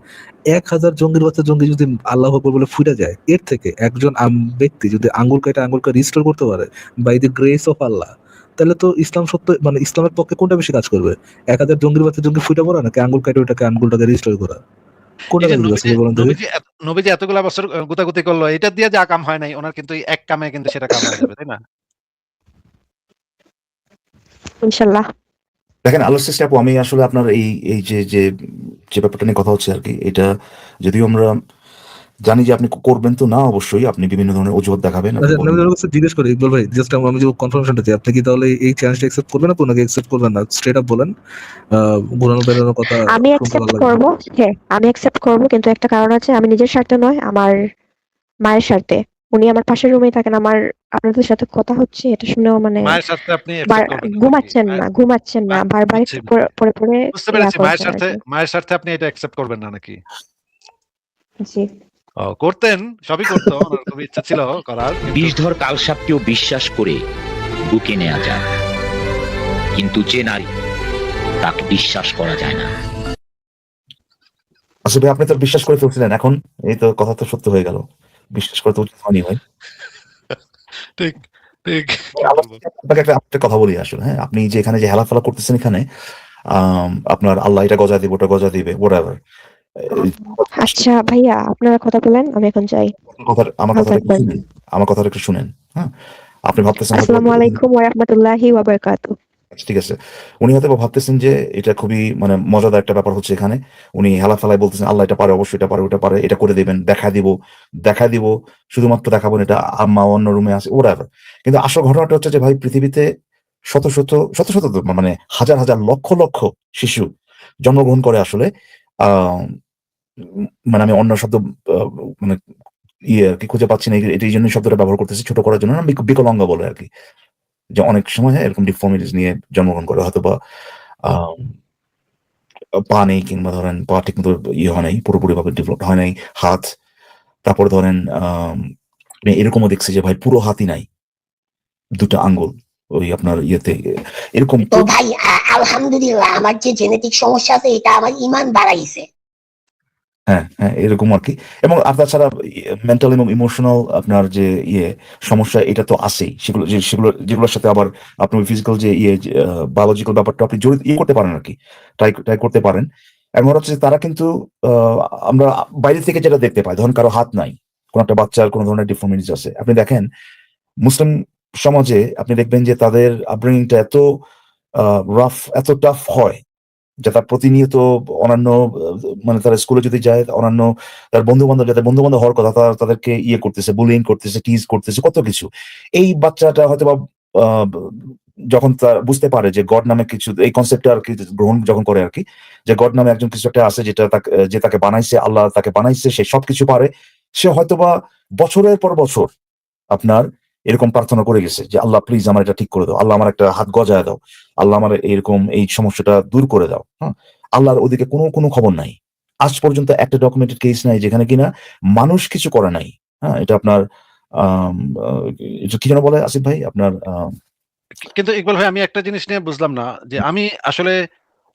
B: 1000 জঙ্গির বাচ্চা জঙ্গি যদি আল্লাহ আকবার বলে ফুটে যায়, এর থেকে একজন ব্যক্তি যদি আঙ্গুল কেটে আঙ্গুলকে রিস্টোর করতে পারে বাই দ্য গ্রেস অফ আল্লাহ, তাহলে তো ইসলাম সত্য মানে ইসলামের পক্ষে কোনটা বেশি কাজ করবে? 1000 জঙ্গির বাচ্চা জঙ্গি ফুটে পড়া নাকি আঙ্গুল কেটে ওটাকে আঙ্গুলটাকে রিস্টোর করা? কোনটা
F: এই যে
B: কাজে দিবে আসিফ ভাই বলেন দেখি?
F: নবীজি এতগুলা বছর গুতাগুতি করলো, এটা দিয়ে যা কাম হয় নাই ওনার, কিন্তু এই এক কামে কিন্তু সেটা কাম হয়ে যাবে, তাই না?
A: ইনশাল্লাহ।
D: দেখেন আল্লাহ সৃষ্টি আপু, আমি আসলে আপনার এই এই যে যে যে ব্যাপারটা নিয়ে কথা হচ্ছে আর কি, এটা যদিও আমরা জানি যে আপনি করবেন তো না, অবশ্যই আপনি বিভিন্ন ধরনের অজুহাত দেখাবেন, আপনি
B: আচ্ছা আমি
D: বলবেন।
B: ওর কাছে জিজ্ঞেস করি ইকবাল ভাই, জাস্ট আমি যে কনফার্মেশনটা চাই, আপনি কি তাহলে এই চ্যালেঞ্জটা অ্যাকসেপ্ট করবেন না নাকি অ্যাকসেপ্ট করবেন না? স্ট্রেট আপ বলেন। ঘোরানো বেড়ানোর কথা
A: আমি
B: শুনতে
A: অ্যাকসেপ্ট
B: ভালো লাগে না।
A: করব। হ্যাঁ, আমি অ্যাকসেপ্ট করব, কিন্তু একটা কারণ আছে। আমি নিজের স্বার্থে নয়, আমার মায়ের স্বার্থে। উনি আমার পাশের রুমেই থাকেন। আমার আপনাদের সাথে কথা হচ্ছে এটা শুনেও মানে
F: মায়ের স্বার্থে আপনি অ্যাকসেপ্ট করবেন না নাকি?
A: ঘুমাচ্ছেন না। বারবার একটু
F: বুঝছি,
A: পরে
F: বুঝতে
A: ইয়া
F: পেরেছি।
A: করছেন আরকি।
F: মায়ের স্বার্থে আপনি এটা অ্যাকসেপ্ট করবেন না নাকি?
A: জি।
F: করতেন, সবই করতো। ওনার খুবই ইচ্ছা ছিল করার, কিন্তু
G: বিষধর কালসাপকেও বিশ্বাস করে বুকে নেওয়া যায়, কিন্তু যে নারী তাকে বিশ্বাস করা যায় না।
D: আসলে আপনি তো বিশ্বাস করে ফেলছিলেন, এখন এই তো কথা তো সত্য হয়ে গেল। বিশ্বাস করে তো উচিত হয়নি ভাই।
F: ঠিক, ঠিক।
D: আপনাকে একটা কথা বলি আসলে, হ্যাঁ, আপনি যে এখানে যে হেলাফেলা করতেছেন এখানে, আপনার আল্লাহ এটা গজা দিবে ওটা গজা দিবে whatever,
A: আচ্ছা ভাইয়া, আপনারা কথা বলেন, আমি এখন যাই।
D: আমার
A: ভালো
D: কথাটা একটু
A: থাকবেন।
D: শুনেন, আমার কথাটা একটু শুনেন। হ্যাঁ, আপনি ভাবতেছেন হয়তো
A: আসসালামু আলাইকুম ওয়া রাহমাতুল্লাহি ওয়া বারাকাতুহু।
D: ঠিক আছে, উনি হয়তো ভাবতেছেন যে এটা খুবই মানে মজাদার একটা ব্যাপার হচ্ছে এখানে। উনি হেলাফেলায় বলতেছেন আল্লাহ এটা পারে, অবশ্যই এটা পারে, ওটা পারে, এটা করে দেবেন, দেখা দিব, শুধুমাত্র দেখাবো না, এটা আম্মা অন্য রুমে আছে whatever। কিন্তু আসল ঘটনাটা হচ্ছে যে ভাই, পৃথিবীতে শত তো মানে হাজার লক্ষ শিশু জন্মগ্রহণ করে আসলে আহ মানে আমি অন্য শব্দ মানে ইয়ে আর কি খুঁজে পাচ্ছি না, এই জন্য শব্দটা ব্যবহার করতেছি ছোট করার জন্য, বিকলাঙ্গ বলে আর কি, যে অনেক সময় এরকম ডিফর্মিটিস নিয়ে জন্মগ্রহণ করে, হয়তো বা পা নেই, কিংবা ধরেন পা ঠিক মতো ইয়ে হয় নাই, পুরোপুরি ভাবে ডেভেলপ হয় নাই, হাত, তারপরে ধরেন আমি এরকমও দেখছি যে ভাই পুরো হাতই নাই, দুটো আঙ্গুল ওই আপনার ইয়েতে এরকম।
H: তো ভাই আলহামদুলিল্লাহ, আমার যে জেনেটিক সমস্যা আছে এটা আমার ইমান বাড়াইছে।
D: হ্যাঁ হ্যাঁ, এরকম আর কি। এবং আর তাছাড়া মেন্টাল এবং ইমোশনাল আপনার যে সমস্যা, এটা তো আছেই, যেগুলোর সাথে আবার আপনি ফিজিক্যাল যে বায়োলজিক্যাল ব্যাপারটা আপনি জড়িত করতে পারেন আর কি, ট্রাই করতে পারেন। এবং হচ্ছে তারা কিন্তু আমরা বাইরে থেকে যেটা দেখতে পাই, ধরুন কারো হাত নাই, কোন একটা বাচ্চার কোনো ধরনের ডিফর্মিটিস আছে, আপনি দেখেন মুসলিম সমাজে আপনি দেখবেন যে তাদের আপব্রিঙ্গিংটা এত রাফ, এত টাফ হয়, যে তার প্রতিনিয়ত অন্যান্য মানে তারা স্কুলে যদি যায়, অন্যান্য তার বন্ধু বান্ধব, যাদের বন্ধু বান্ধব হওয়ার কথা, তাদেরকে করতেছে, বুলিং করতেছে, টিজ করতেছে, কত কিছু। এই বাচ্চাটা হয়তো বা যখন তার বুঝতে পারে যে গড নামে কিছু, এই কনসেপ্টটা আর কি গ্রহণ যখন করে আর কি, যে গড নামে একজন কিছু একটা আছে, যেটা যে তাকে বানাইছে, আল্লাহ তাকে বানাইছে, সে সবকিছু পারে, সে হয়তোবা বছরের পর বছর আপনার এরকম প্রার্থনা করে গেছে যে আল্লাহ প্লিজ আমার এটা ঠিক করে দাও, আল্লাহ আমার একটা হাত গজায় দাও, আল্লাহ আমার এরকম এই সমস্যাটা দূর করে দাও। হ্যাঁ, আল্লাহর ওদিকে কোনো খবর নাই। আজ পর্যন্ত একটা ডকুমেন্টেড কেস নাই যেখানে কিনা মানুষ কিছু করে নাই। হ্যাঁ, এটা আপনার কি যেন বলে আসিফ ভাই আপনার
F: কিন্তু ইকবাল ভাই, আমি একটা জিনিস নিয়ে বুঝলাম না, যে আমি আসলে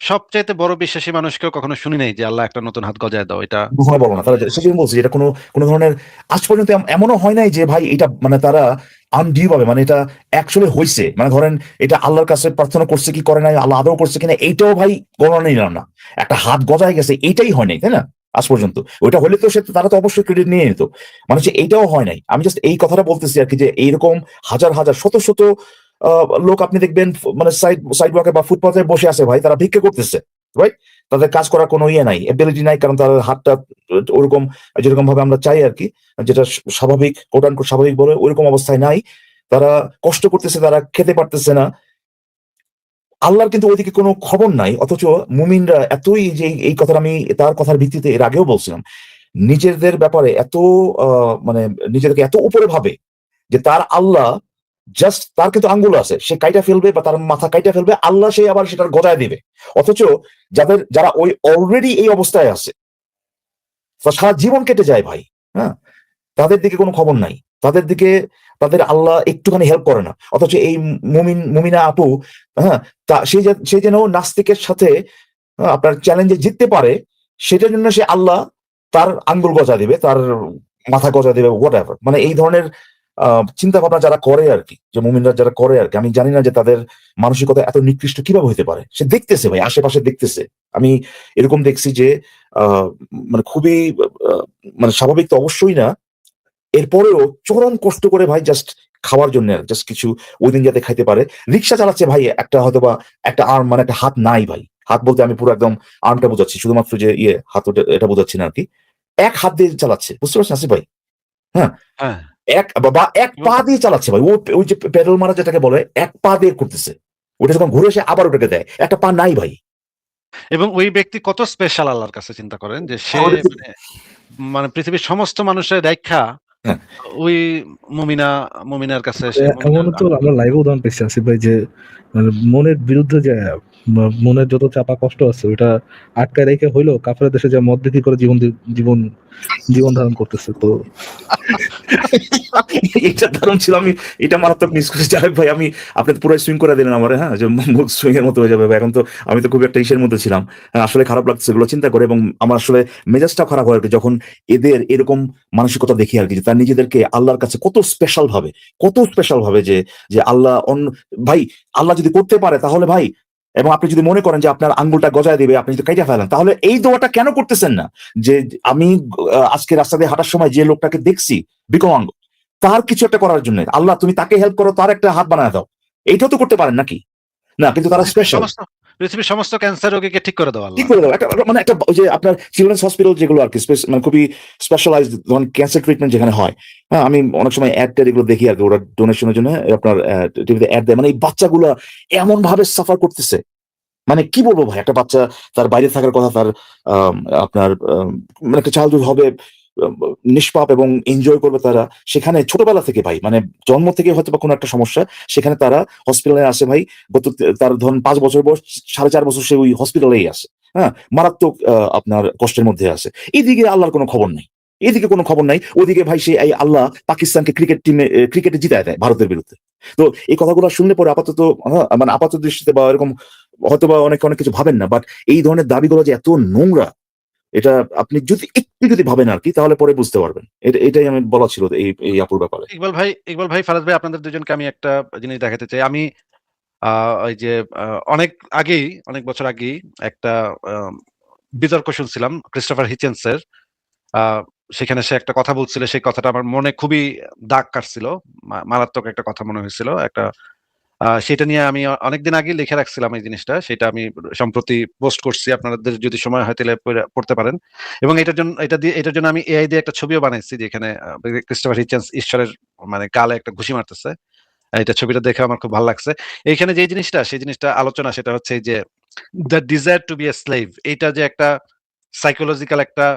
F: সবচাইতে বড় বিশ্বাসী মানুষকেও কখনো শুনি নাই যে আল্লাহ একটা নতুন হাত গজায় দাও, এটা
D: কখনো বলো না, তারা সেজন্য বলছি এটা কোনো ধরনের আজ পর্যন্ত এমনও হয় নাই যে ভাই এটা মানে তারা আনডিউ পাবে, মানে এটা অ্যাকচুয়ালি হয়েছে, মানে ধরেন এটা আল্লাহর কাছে প্রার্থনা করছে কি করে নাই, আল্লাহ আদৌ করছে কিনা, এইটাও ভাই গণনা নিলাম না, একটা হাত গজায় গেছে এইটাই হয় নাই, তাই না? আজ পর্যন্ত ওইটা হলে তো তারা তো অবশ্যই ক্রেডিট নিয়ে নিত, মানে হচ্ছে এইটাও হয় নাই। আমি জাস্ট এই কথাটা বলতেছি আর কি, যে এইরকম হাজার হাজার শত শত লোক আপনি দেখবেন মানে সাইড ওয়াকে বা ফুটপাথে বসে আছে ভাই, তারা ভিক্ষা করতেছে, রাইট? তাদের কাজ করার কোনো নাই, এবিলিটি নাই, কারণ তাদের হাতটা ওরকম যেরকম ভাবে আমরা চাই আর কি, যেটা স্বাভাবিক, কোটান স্বাভাবিক বলে ওইরকম অবস্থায় নাই, তারা কষ্ট করতেছে, তারা খেতে পারতেছে না, আল্লাহর কিন্তু ওইদিকে কোনো খবর নাই। অথচ মুমিনরা এতই, যে এই কথাটা আমি তার কথার ভিত্তিতে এর আগেও বলছিলাম, নিজেদের ব্যাপারে এত মানে নিজেদেরকে এত উপরে ভাবে যে তার আল্লাহ জাস্ট, তার কিন্তু আঙ্গুল আছে, সে কাইটা ফেলবে বা তার মাথা কাইটা ফেলবে, আল্লাহ সে আবার সেটার গজায় দিবে। অথচ যারা ওই অলরেডি এই অবস্থায় আছে, সারা জীবন কেটে যায় ভাই, হ্যাঁ, তাদের দিকে কোনো খবর নাই, তাদের দিকে তাদের আল্লাহ একটুখানি হেল্প করে না। অথচ এই মুমিনা আপু, হ্যাঁ, সে যেন নাস্তিকের সাথে আপনার চ্যালেঞ্জে জিততে পারে, সেটার জন্য সে আল্লাহ তার আঙ্গুল গজা দিবে, তার মাথা গজা দিবে, হোয়াট এভার। মানে এই ধরনের চিন্তা ভাবনা যারা করে আর কি, যে মুমিনরা যারা করে আর কি, আমি জানি না যে তাদের মানসিকতা এত নিকৃষ্ট কিভাবে হতে পারে। সে দেখতেছে ভাই, আশেপাশে দেখতেছে, আমি এরকম দেখছি যে মানে খুবই মানে স্বাভাবিক তো অবশ্যই না, এরপরেও চরম কষ্ট করে ভাই জাস্ট খাওয়ার জন্য, জাস্ট কিছু ওই দিন যাতে খাইতে পারে। রিক্সা চালাচ্ছে ভাই, একটা হয়তো বা একটা আর্ম, মানে একটা হাত নাই ভাই, হাত বলতে আমি পুরো একদম আর্মটা বোঝাচ্ছি, শুধুমাত্র যে হাত এটা বোঝাচ্ছি না আর কি, এক হাত দিয়ে চালাচ্ছে, বুঝতে পারছেন আসিফ ভাই? হ্যাঁ,
F: হ্যাঁ,
D: এক পা দিয়ে চালাচ্ছে ভাই, ওই যে পেডাল মারা যেটাকে বলে, এক পা দিয়ে করতেছে, ওটা যখন ঘুরে এসে আবার ওটাকে দেয়, একটা পা নাই ভাই।
F: এবং ওই ব্যক্তি কত স্পেশাল আল্লাহর কাছে, চিন্তা করেন যে সে মানে পৃথিবীর সমস্ত মানুষের দেখা
D: হ্যাঁ।
F: ওই মুমিনার কাছে
B: এমন তো আমরা লাইভে উদাহরণ পেয়েছি আসিফ ভাই, যে মানে মনের বিরুদ্ধে যে মনের যত চাপা কষ্ট আছে ওইটা আটকায় রেখে হইলো কাফের দেশে যে মদ বিক্রি করে জীবন ধারণ করতেছে। তো
D: এটা দারুণ ছিল, আমি এটা মারাত্মক মিস করেছি যাই ভাই, আমি আপনি তো পুরো সুইং করে দিলেন আমার, হ্যাঁ, যে মুড সুইং এর মতো হয়ে যাবে ভাই। এখন তো আমি তো খুব একটা ইসের মধ্যে ছিলাম, আসলে খারাপ লাগছে এগুলো চিন্তা করে, এবং আমার আসলে মেজাজটাও খারাপ হয় আর কি, যখন এদের এরকম মানসিকতা দেখি আর কি, তার নিজেদেরকে আল্লাহর কাছে কত স্পেশাল ভাবে যে আল্লাহ ভাই, আল্লাহ যদি করতে পারে তাহলে ভাই, এবং আপনি যদি মনে করেন যে আপনার আঙ্গুলটা গজায় দিবে, আপনি যদি কাইটা ফেলেন, তাহলে এই দোয়াটা কেন করতেছেন না? যে আমি আজকে রাস্তা দিয়ে হাঁটার সময় যে লোকটাকে দেখছি বিকলাঙ্গ, তার কিছু একটা করার জন্য, আল্লাহ তুমি তাকে হেল্প করো, তার একটা হাত বানায় দাও, এইটাও তো করতে পারেন নাকি? না, কিন্তু তারা স্পেশাল,
F: পৃথিবীর সমস্ত ক্যান্সার রোগীকে ঠিক করে দেওয়া,
D: ঠিক করে দাও, মানে একটা ওই যে আপনার চিলড্রেন্স হসপিটাল যেগুলো আর কি, মানে খুবই স্পেশালাইজড ধরুন ক্যান্সার ট্রিটমেন্ট যেখানে হয়, হ্যাঁ, আমি অনেক সময় অ্যাড এগুলো দেখি আর কি, ওরা ডোনেশনের জন্য আপনার টিভিতে অ্যাড দেয়, মানে এই বাচ্চাগুলো এমন ভাবে সাফার করতেছে, মানে কি বলবো ভাই, একটা বাচ্চা তার বাইরে থাকার কথা, তার আপনার মানে একটা চাইল্ডহুড হবে, নিষ্পাপ এবং এনজয় করবে তারা, সেখানে ছোটবেলা থেকে ভাই, মানে জন্ম থেকে হয়তো বা কোনো একটা সমস্যা, সেখানে তারা হসপিটালে আসে ভাই। গত তার ধরুন 5 বছর বয়স, 4.5 বছর সে ওই হসপিটালেই আছে, হ্যাঁ, মারাত্মক আপনার কষ্টের মধ্যে আছে। এইদিকে আল্লাহর কোনো খবর নাই, এদিকে কোনো খবর নাই, ওদিকে ভাই সে এই আল্লাহ পাকিস্তানকে ক্রিকেটে জিতায় দেয় ভারতের বিরুদ্ধে। তো এই কথাগুলো শুনলে পরে আপাতত, মানে আপাতত দৃষ্টিতে বা এরকম হয়তো বা অনেক কিছু ভাবেন না, বাট এই ধরনের দাবিগুলো যে এত নোংরা, এটা আপনি যদি ভাবেন আর কি, তাহলে পরে বুঝতে পারবেন। এটাই আমি বলা ছিল এই আপুর ব্যাপারে।
F: ইকবাল ভাই, ফারাজ ভাই, আপনাদের দুজনকে আমি একটা জিনিস দেখাতে চাই। আমি ওই যে অনেক বছর আগেই একটা বিতর্ক শুনছিলাম ক্রিস্টোফার হিচেন্সের। আহ, সেখানে সে একটা কথা বলছিল, সেই কথাটা আমার মনে খুবই দাগ কাটছিল, মারাত্মক একটা কথা মনে হয়েছিল একটা। সেটা নিয়ে আমি অনেকদিন আগে লিখে রাখছিলাম এই জিনিসটা, সেটা আমি সম্প্রতি পোস্ট করছি, আপনাদের যদি সময় হয় তাহলে পড়তে পারেন। এবং এটার জন্য আমি এআই দিয়ে একটা ছবিও বানাইছি, যেখানে ক্রিস্টোফার হিচেন্স ঈশ্বরের মানে গালে একটা ঘুষি মারতেছে। এটা ছবিটা দেখে আমার খুব ভালো লাগছে। এইখানে যে জিনিসটা, সেই জিনিসটা আলোচনা, সেটা হচ্ছে এই যে the desire to be a slave. এইটা যে একটা সাইকোলজিক্যাল একটা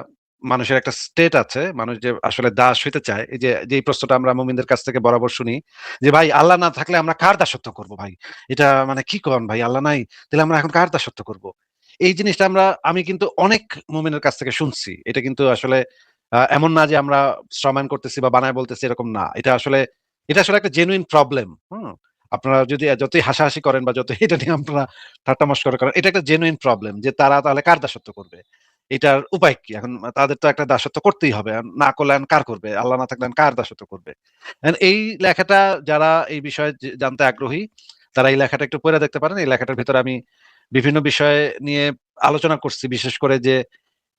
F: মানুষের একটা স্টেট আছে, মানুষ যে আসলে দাস হইতে চায়। এই যে যেই প্রশ্নটা আমরা মুমিনদের কাছ থেকে বরাবর শুনি, যে ভাই আল্লাহ না থাকলে আমরা কার দাসত্ব করব ভাই? এটা মানে কি করেন ভাই, আল্লাহ নাই, তাহলে আমরা এখন কার দাসত্ব করব? এই জিনিসটা আমি কিন্তু অনেক মুমিনের কাছ থেকে শুনছি। এটা কিন্তু আসলে এমন না যে আমরা স্ট্রম্যান করতেছি বা বানায় বলতেছি, এরকম না। এটা আসলে একটা জেনুইন প্রবলেম। হুম? আপনারা যদি যতই হাসাহাসি করেন বা যতই এটা নিয়ে আপনারা ঠাট্টা মশকরা করেন, এটা একটা জেনুইন প্রবলেম যে তারা তাহলে কার দাসত্ব করবে? এটার উপায় কি? এখন তাদের তো একটা দাসত্ব করতেই হবে। না করলে কার করবে? আল্লাহ না থাকলে কার দাসত্ব করবে? এই লেখাটা যারা এই বিষয়ে জানতে আগ্রহী, তারা এই লেখাটা একটু পড়ে দেখতে পারেন। এই লেখাটার ভিতরে আমি বিভিন্ন বিষয় নিয়ে আলোচনা করছি। বিশেষ করে যে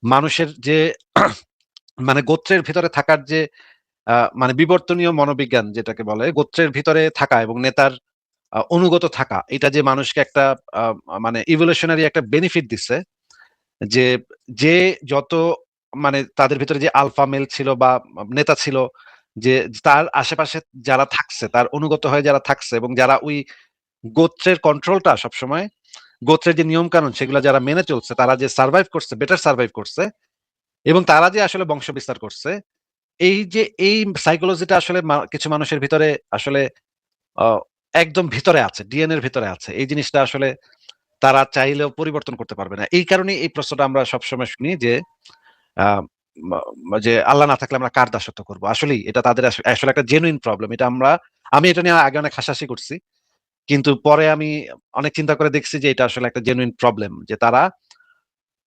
F: মানুষের যে মানে গোত্রের ভিতরে থাকার যে মানে বিবর্তনীয় মনোবিজ্ঞান যেটাকে বলে, গোত্রের ভিতরে থাকা এবং নেতার অনুগত থাকা, এটা যে মানুষকে একটা আ মানে ইভোলিউশনারি একটা বেনিফিট দিচ্ছে। যে, যে যত মানে তাদের ভিতরে যে আলফা মেল ছিল বা নেতা ছিল, যে তার আশেপাশে যারা থাকছে, তার অনুগত হয়ে যারা থাকছে এবং যারা ওই গোত্রের কন্ট্রোলটা সবসময়, গোত্রের যে নিয়ম-কানুন সেগুলা যারা মেনে চলছে, তারা যে সারভাইভ করছে, বেটার সারভাইভ করছে এবং তারা যে আসলে বংশ বিস্তার করছে, এই সাইকোলজিটা আসলে কিছু মানুষের ভিতরে আসলে আ একদম ভিতরে আছে, ডিএনএ এর ভিতরে আছে। এই জিনিসটা আসলে তারা চাইলেও পরিবর্তন করতে পারবে না। এই কারণেই এই প্রশ্নটা আমরা সবসময় শুনি যে আ যে আল্লাহ না থাকলে আমরা কার দাসত্ব করব? আসলেই এটা তাদের আসলে একটা জেনুইন প্রবলেম। আমি এটা নিয়ে আগে অনেক হাসাহাসি করছি। কিন্তু পরে আমি অনেক চিন্তা করে দেখছি যে এটা আসলে একটা জেনুইন প্রবলেম, যে তারা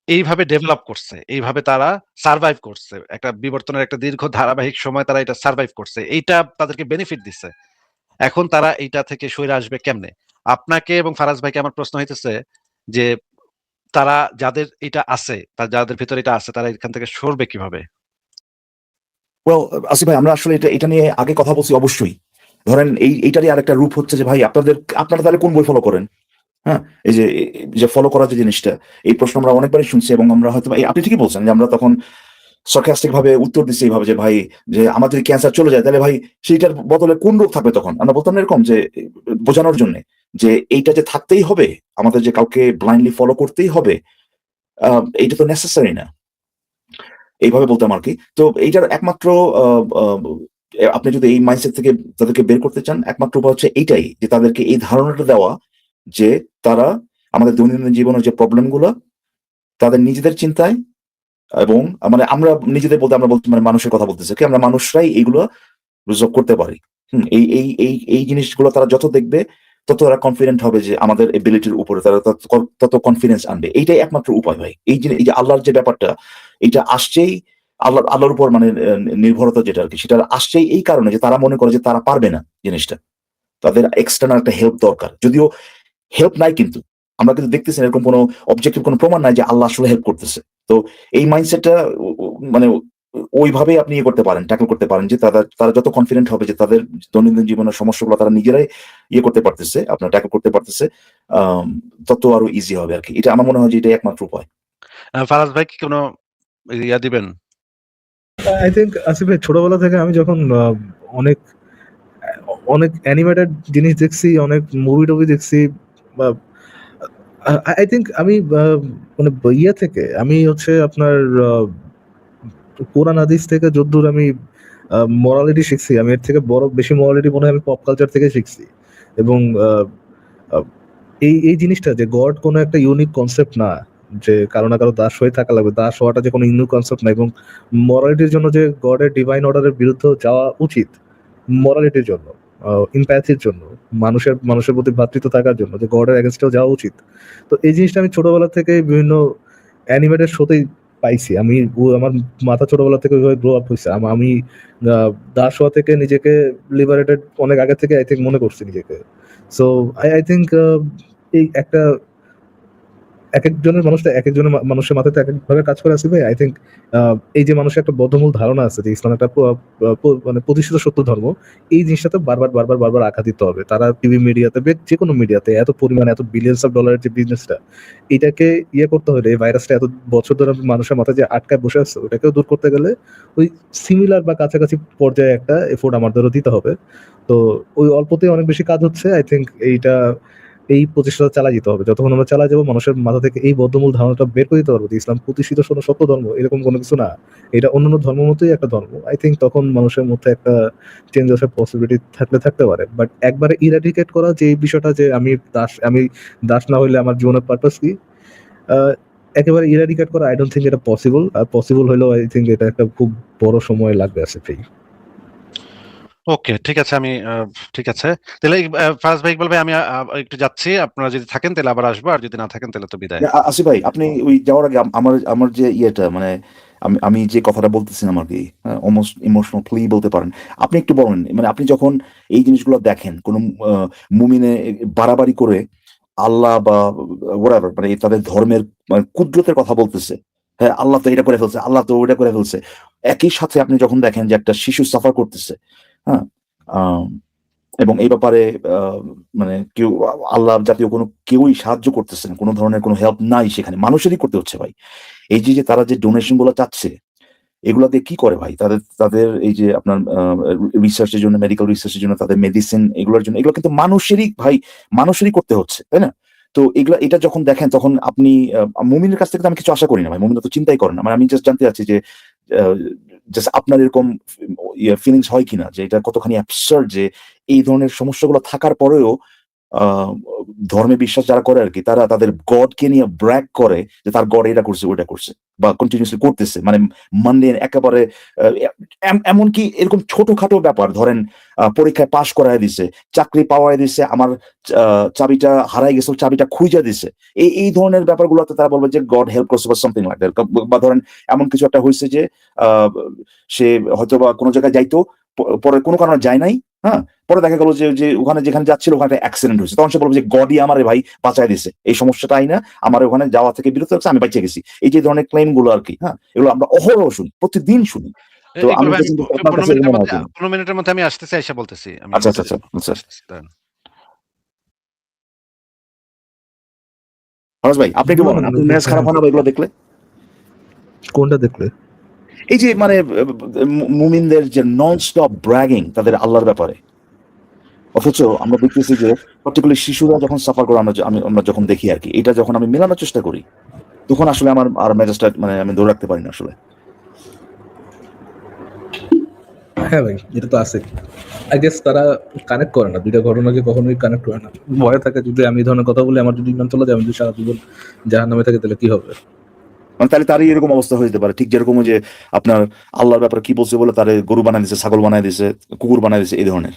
F: এইভাবে ডেভেলপ করছে। এইভাবে তারা সারভাইভ করছে। একটা বিবর্তনের একটা দীর্ঘ ধারাবাহিক সময় তারা এটা সারভাইভ করছে। এইটা তাদেরকে বেনিফিট দিছে। এখন তারা এইটা থেকে সইরে আসবে কেমনে? আপনাকে এবং ফারাজ ভাইকে আমার প্রশ্ন হইতেছে যে তারা যাদের এটা আছে, যাদের ভেতরে এটা আছে, তারা এখান থেকে সরবে কিভাবে?
D: ওয়েল, আসিফ ভাই, আমরা আসলে এটা নিয়ে আগে কথা বলছি অবশ্যই। ধরেন এইটারই আরেকটা রূপ হচ্ছে যে ভাই, আপনারা তাহলে কোন বই ফলো করেন? হ্যাঁ? এই যে ফলো করার যে জিনিসটা, এই প্রশ্ন আমরা অনেকবারই শুনছি এবং আমরা হয়তোবা আপনি ঠিকই বলছেন যে আমরা তখন সার্কাস্টিক ভাবে উত্তর দিচ্ছি এইভাবে যে ভাই, যে আমার যদি ক্যান্সার চলে যায় তাহলে ভাই সেইটার বদলে কোন রোগ থাকবে তখন? আমরা বলতাম না এরকম, যে বোঝানোর জন্যে যে এইটা যে থাকতেই হবে, আমাদের যে কাউকে ব্লাইন্ডলি ফলো করতেই হবে, এইটা তো নেসেসারি না। এইভাবে বলতাম আর কি। তো এইটার একমাত্র আপনি যদি এই মাইন্ডসেট থেকে তাদেরকে বের করতে চান, একমাত্র উপায় হচ্ছে এইটাই, যে তাদেরকে এই ধারণাটা দেওয়া যে তারা আমাদের দৈনন্দিন জীবনের যে প্রবলেম গুলো, তাদের নিজেদের চিন্তায় এবং মানে আমরা নিজেদের বলতে আমরা বলছি, মানে মানুষের কথা বলতেছি কি, আমরা মানুষরাই এইগুলো রিজলভ করতে পারি। এই জিনিসগুলো তারা যত দেখবে, তত তারা কনফিডেন্ট হবে যে আমাদের এবিলিটির উপরে, তারা তত কনফিডেন্স আনবে। এইটাই একমাত্র উপায় ভাই। এই যে আল্লাহর যে ব্যাপারটা, এটা আসছেই আল্লাহর উপর, মানে নির্ভরতা যেটা আর কি, সেটা আসছেই এই কারণে যে তারা মনে করে যে তারা পারবে না জিনিসটা, তাদের এক্সটার্নাল একটা হেল্প দরকার। যদিও হেল্প নাই, কিন্তু আমরা কিন্তু দেখতেছি এরকম কোনো অবজেক্টিভ কোনো প্রমাণ নাই যে আল্লাহ আসলে হেল্প করতেছে। তো এই মাইন্ডসেটটা মানে ওইভাবেই আপনি ইয়ে করতে পারেন, ট্যাকল করতে পারেন, যে তারা যত কনফিডেন্ট হবে যে তাদের দৈনন্দিন জীবনের সমস্যাগুলো তারা নিজেরাই ইয়ে করতে পারতেছে, আপনার ট্যাকল করতে পারতেছে, তত আরো ইজি হবে আর কি। এটা আমার মনে হয় যে এটাই একমাত্র উপায়।
F: ফারাজ ভাই কি কোনো ইয়া দিবেন?
B: আই থিংক আসিফ ভাই, ছোটবেলা থেকে আমি যখন অনেক অনেক অ্যানিমেটেড জিনিস দেখছি, অনেক মুভি টুভি দেখছি, বা আই থিঙ্ক আমি মানে ইয়ে থেকে আমি হচ্ছে আপনার কোরআন হাদিস থেকে যদ্দূর আমি মরালিটি শিখছি, আমি এর থেকে বড় বেশি মরালিটি মনে হয় আমি পপ কালচার থেকে শিখছি। এবং আহ, এই এই জিনিসটা যে গড কোনো একটা ইউনিক কনসেপ্ট না, যে কারো না কারো দাস হয়ে থাকা লাগবে, দাস হওয়াটা যে কোনো ইউনিক কনসেপ্ট না। এবং মরালিটির জন্য যে গডের ডিভাইন অর্ডারের বিরুদ্ধে যাওয়া উচিত, মরালিটির জন্য, ইম্প্যাথির জন্য, মানুষের প্রতি ভ্রাতৃত্ব থাকার জন্য যে গডের এগেনস্টেও যাওয়া উচিত। তো এই জিনিসটা আমি ছোটবেলা থেকে বিভিন্ন অ্যানিমেটেড শোতেই পাইছি। আমার মাথা ছোটবেলা থেকে ওইভাবে গ্রো আপ হয়েছে। আমি দাস হওয়া থেকে নিজেকে লিবারেটেড অনেক আগে থেকে আই থিঙ্ক মনে করছি নিজেকে। সো আই থিঙ্ক এই একটা এক একজনের মানুষের মাথাতে এক একভাবে কাজ করে আছে ভাই। আই থিঙ্ক এই যে মানুষের একটা বদ্ধমূল ধারণা আছে যে ইসলাম একটা মানে প্রতিষ্ঠিত সত্য ধর্ম, এই জিনিসটাতে বারবার আঘাত দিতে হবে। তারা টিভি মিডিয়াতে যে কোনো মিডিয়াতে এত পরিমাণে এত বিলিয়ন্স অফ ডলারের যে বিজনেসটা, এটাকে ইয়ে করতে হলে, এই ভাইরাসটা এত বছর ধরে মানুষের মাথায় যে আটকায় বসে আছে, ওটাকেও দূর করতে গেলে ওই সিমিলার বা কাছাকাছি পর্যায়ে একটা এফোর্ট আমাদেরও দিতে হবে। তো ওই অল্পতেই অনেক বেশি কাজ হচ্ছে। আই থিঙ্ক এই প্রচেষ্টা চালাই যেতে হবে। যতক্ষণ আমরা চালাই যাবো, মানুষের মাথা থেকে এই বদ্ধমূল ধারণাটা বের করে দিতে পারবো যে ইসলাম প্রতিষ্ঠিত সত্য ধর্ম, এরকম কোনো কিছু না, এটা অন্যান্য ধর্ম মতোই একটা ধর্ম। আই থিঙ্ক তখন মানুষের মধ্যে একটা চেঞ্জ আসার পসিবিলিটি থাকতে পারে। বাট একবারে ইরাডিকেট করা যে এই বিষয়টা যে আমি দাস না হইলে আমার জীবনের পারপাস কি, একেবারে ইরাডিকেট করা আই ডোন্ট থিঙ্ক এটা পসিবল। আর পসিবল হলেও আই থিঙ্ক এটা একটা খুব বড় সময় লাগবে আসলে।
F: ওকে, ঠিক আছে, আমি ঠিক আছে তাহলে ফারাজ ভাই, ইকবাল ভাই, আমি একটু যাচ্ছি, আপনারা যদি থাকেন তাহলে আবার আসবো, আর যদি না থাকেন তাহলে তো বিদায়।
D: আসিফ ভাই, আপনি ওই যাওয়ার আগে আমার আমার যে ইয়েটা মানে আমি যে কথাটা বলতেছিলাম আর কি, অলমোস্ট ইমোশনাল প্লি বলতে পারেন। আপনি একটু বলেন, মানে আপনি যখন এই জিনিসগুলো দেখেন কোন মুমিনে বাড়াবাড়ি করে আল্লাহ বা whatever, মানে তাদের ধর্মের মানে কুদরতের কথা বলতেছে, হ্যাঁ আল্লাহ তো এটা করে ফেলছে, আল্লাহ তো ওটা করে ফেলছে, একই সাথে আপনি যখন দেখেন যে একটা শিশু সাফার করতেছে, হ্যাঁ, এবং এই ব্যাপারে মানে কেউ আল্লাহ জাতীয় কেউই সাহায্য করতেছে না, কোনো ধরনের কোনো হেল্প নাই, সেখানে মানুষেরই করতে হচ্ছে ভাই। এই যে তারা যে ডোনেশন গুলো চাচ্ছে, এগুলা দিয়ে কি করে ভাই? তাদের এই যে আপনার রিসার্চের জন্য, মেডিকেল রিসার্চের জন্য, তাদের মেডিসিন এগুলোর জন্য, এগুলো কিন্তু মানুষেরই করতে হচ্ছে, তাই না? তো এটা যখন দেখেন তখন আপনি মুমিনের কাছ থেকে তো আমি কিছু আশা করি না ভাই, মুমিনরা তো চিন্তাই করে না। মানে আমি জাস্ট জানতে চাচ্ছি যে জাস্ট আপনার এরকম ফিলিংস হয় কিনা, যে এটা কতখানি অ্যাবসার্ড যে এই ধরনের সমস্যাগুলো থাকার পরেও ধর্মে বিশ্বাস যারা করে আর কি, তারা তাদের গডকে নিয়ে ব্র্যাগ করে যে তার গড এটা করছে ওটা করছে, বা কন্টিনিউসলি করতেছে, মানে মানলে একেবারে এমনকি এরকম ছোটখাটো ব্যাপার ধরেন পরীক্ষায় পাশ করায় দিছে, চাকরি পাওয়ায় দিছে, আমার চাবিটা হারাই গেছে, চাবিটা খুঁজে দিছে, এই ধরনের ব্যাপারগুলোতে তারা বলবে যে গড হেল্প করছে বা সামথিং লাইক দ্যাট। বা ধরেন এমন কিছু একটা হয়েছে যে সে হয়তো বা কোনো জায়গায় যাইতো, পরে কোনো কারণে যায় নাই, হ্যাঁ, পরে দেখা গেল যে ওখানে যেখানে যাচ্ছিল ওখানে একটা অ্যাক্সিডেন্ট হয়েছে, তখন সে বলবে যে গডই আমার ভাই বাঁচায় দিছে, এই সমস্যাটা আই না, আমার ওখানে যাওয়া থেকে বিরত রাখছে, আমি বাঁচিয়ে গেছি। এই যে ধরনের ক্লেম গুলো আর কি, হ্যাঁ, এগুলো আমরা অহরহ শুনি, প্রতিদিন শুনি। তো আমি
F: 15 মিনিটের মধ্যে আমি আসতেছি, আইসা বলতেছি আমি।
D: আচ্ছা, ফরাজ ভাই, আপনি কি বলেন, আপনার মেজাজ খারাপ হয় না এগুলো দেখলে?
B: কোনটা দেখলে?
D: এই যে মানে মুমিনদের যে নন স্টপ ব্র্যাগিং তাদের আল্লাহর ব্যাপারে, অথচ আমরা দেখতেছি যে পার্টিকুলার শিশুরা যখন সাফার করে, আমরা যখন দেখি আর কি, এটা যখন আমি মেলানোর চেষ্টা করি, তখন আসলে আমার আর মেজাজটা মানে আমি ধরে রাখতে পারি না আসলে।
B: হ্যাঁ ভাই, এটা তো আছে। আই গেস তারা কানেক্ট করে না, দুইটা ঘটনাকে কখনোই কানেক্ট করে না। ভয় থাকে যদি আমি এই ধরনের কথা বলি, আমার যদি ইমান চলে যায়, আমি যদি সারা জীবন জাহান্নামে থাকি, তাহলে কি হবে?
D: মানে তাহলে তারই এরকম অবস্থা হয়ে যেতে পারে, ঠিক যেরকম যে আপনার আল্লাহর ব্যাপারে কি বলছে বলে তারে গরু বানাই দিছে, ছাগল বানাই দিছে, কুকুর বানাই দিছে, এই ধরনের।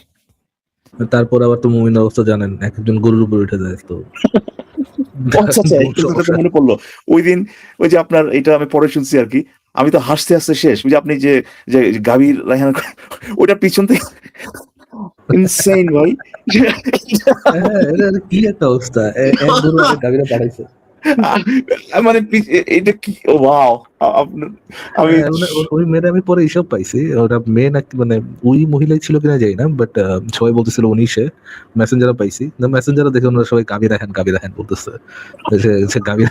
B: তারপর আবার তো মুমিনের অবস্থা জানেন, এক একজন গরুর উপর উঠে যায়। তো
D: মনে পড়লো ওই দিন, ওই যে আপনার এটা আমি পরে শুনছি আর কি, আমি তো হাসতে হাসতে শেষ। ওই যে আপনি যে গাভীর রায়হান, ওটা পিছন থেকে ইনসেইন ভাই,
B: কি একটা অবস্থা, গাভীরা পাঠাইছে।
D: মানে এটা কি, ও ওয়াও! আপনার
B: ওই মেয়েটা আমি পরে এইসব পাইছি, ওটা মেয়ে নাকি মানে ওই মহিলাই ছিল কিনা যাই না, বাট সবাই বলতেছিল উনি সে। মেসেঞ্জারে পাইছি, মেসেঞ্জারে দেখে ওনারা সবাই গাভী রাখেন বলতেছে, সে গাভী।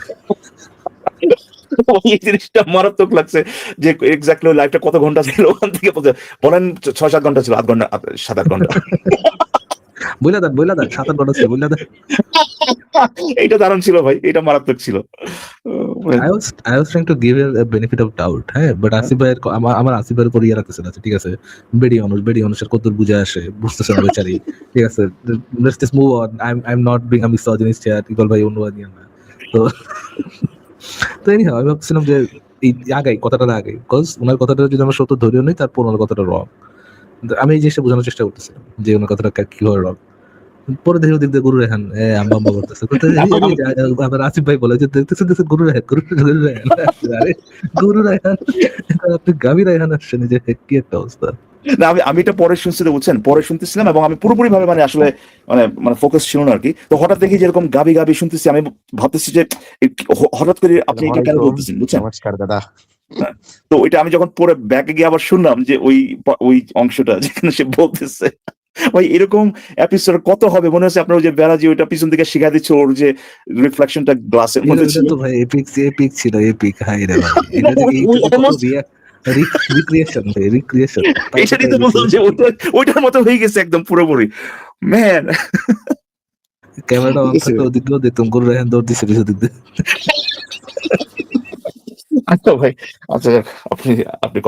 D: এই জিনিসটা মারাত্মক লাগছে যে এক্স্যাক্টলি লাইফটা কত ঘন্টা ছিল ওখান থেকে বলেন, 6-7 ঘন্টা ছিল, 8 ঘন্টা, 7-8 ঘন্টা।
B: বইলা দেন 7-8 ঘন্টা ছিল বইলা দেন।
D: এইটা দারুণ ছিল ভাই, এটা মারাত্মক ছিল।
B: I was trying to give a benefit of doubt, হ্যাঁ, বাট আসিফ ভাইয়ের আমার আসিফ ভাইয়ের উপর ইয়ে রাখতেছে না, ঠিক আছে, বেডি মানুষের কত বুঝে আসে, বুঝতেছে না বেচারি, ঠিক আছে, let's just move on. I'm not being a misogynist here, Iqbal ভাই অন্য নিয়ে না। তো anyhow, আমি ভাবছিলাম যে এই কথাটা আগাই, বিকজ ওনার কথাটা যদি আমরা সত্য ধরেও নেই, তারপর ওনার কথাটা রং। আমি এই জিনিসটা বোঝানোর চেষ্টা করতেছিলাম যে ওনার কথাটা কিভাবে রং। পরে দেখি ওদিক দিয়ে গুরু রেহান আম্বা করতেছে, আবার আসিফ ভাই বলে যে দেখতেছে গুরু রেহান, আরে গুরু রেহান, আপনি গাভী রেহান আসছেন, যে কি একটা অবস্থা।
D: না, আমি এটা পরে শুনছি, বুঝছেন, পরে শুনতেছিলাম এবং আমি পুরোপুরি ভাবে মানে আসলে মানে ফোকাস ছিল না আর কি। তো হঠাৎ দেখি যেরকম গাবি শুনতেছি, আমি ভাবতেছি যে হঠাৎ করে আপনি এটা কেন বলতেছেন, বুঝছেন।
F: নমস্কার দাদা।
D: তো ওইটা আমি যখন পরে ব্যাকে গিয়ে আবার শুনলাম যে ওই অংশটা যেখানে সে বলতেছে, ভাই এরকম এপিসোড কত হবে মনে হচ্ছে আপনার, ওই যে বেড়াজি ওইটা পিছন থেকে শিখা দিচ্ছে, ওর যে রিফ্লেকশনটা গ্লাসের মধ্যে ছিল,
B: তো ভাই এপিক ছিল, এপিক, হাই রে ভাই, এটা রিক্রিয়েশন ভাই, রিক্রিয়েশন।
D: এটাই তো বললাম যে ওইটার মতো হয়ে গেছে একদম পুরোপুরি, ম্যান।
B: ক্যামেরাটা অন থাকলে ওদিকেও দেখতাম গুরু রেহান দৌড় দিচ্ছে পিছন দিক দিয়ে।
D: আচ্ছা ভাই, আচ্ছা, আপনি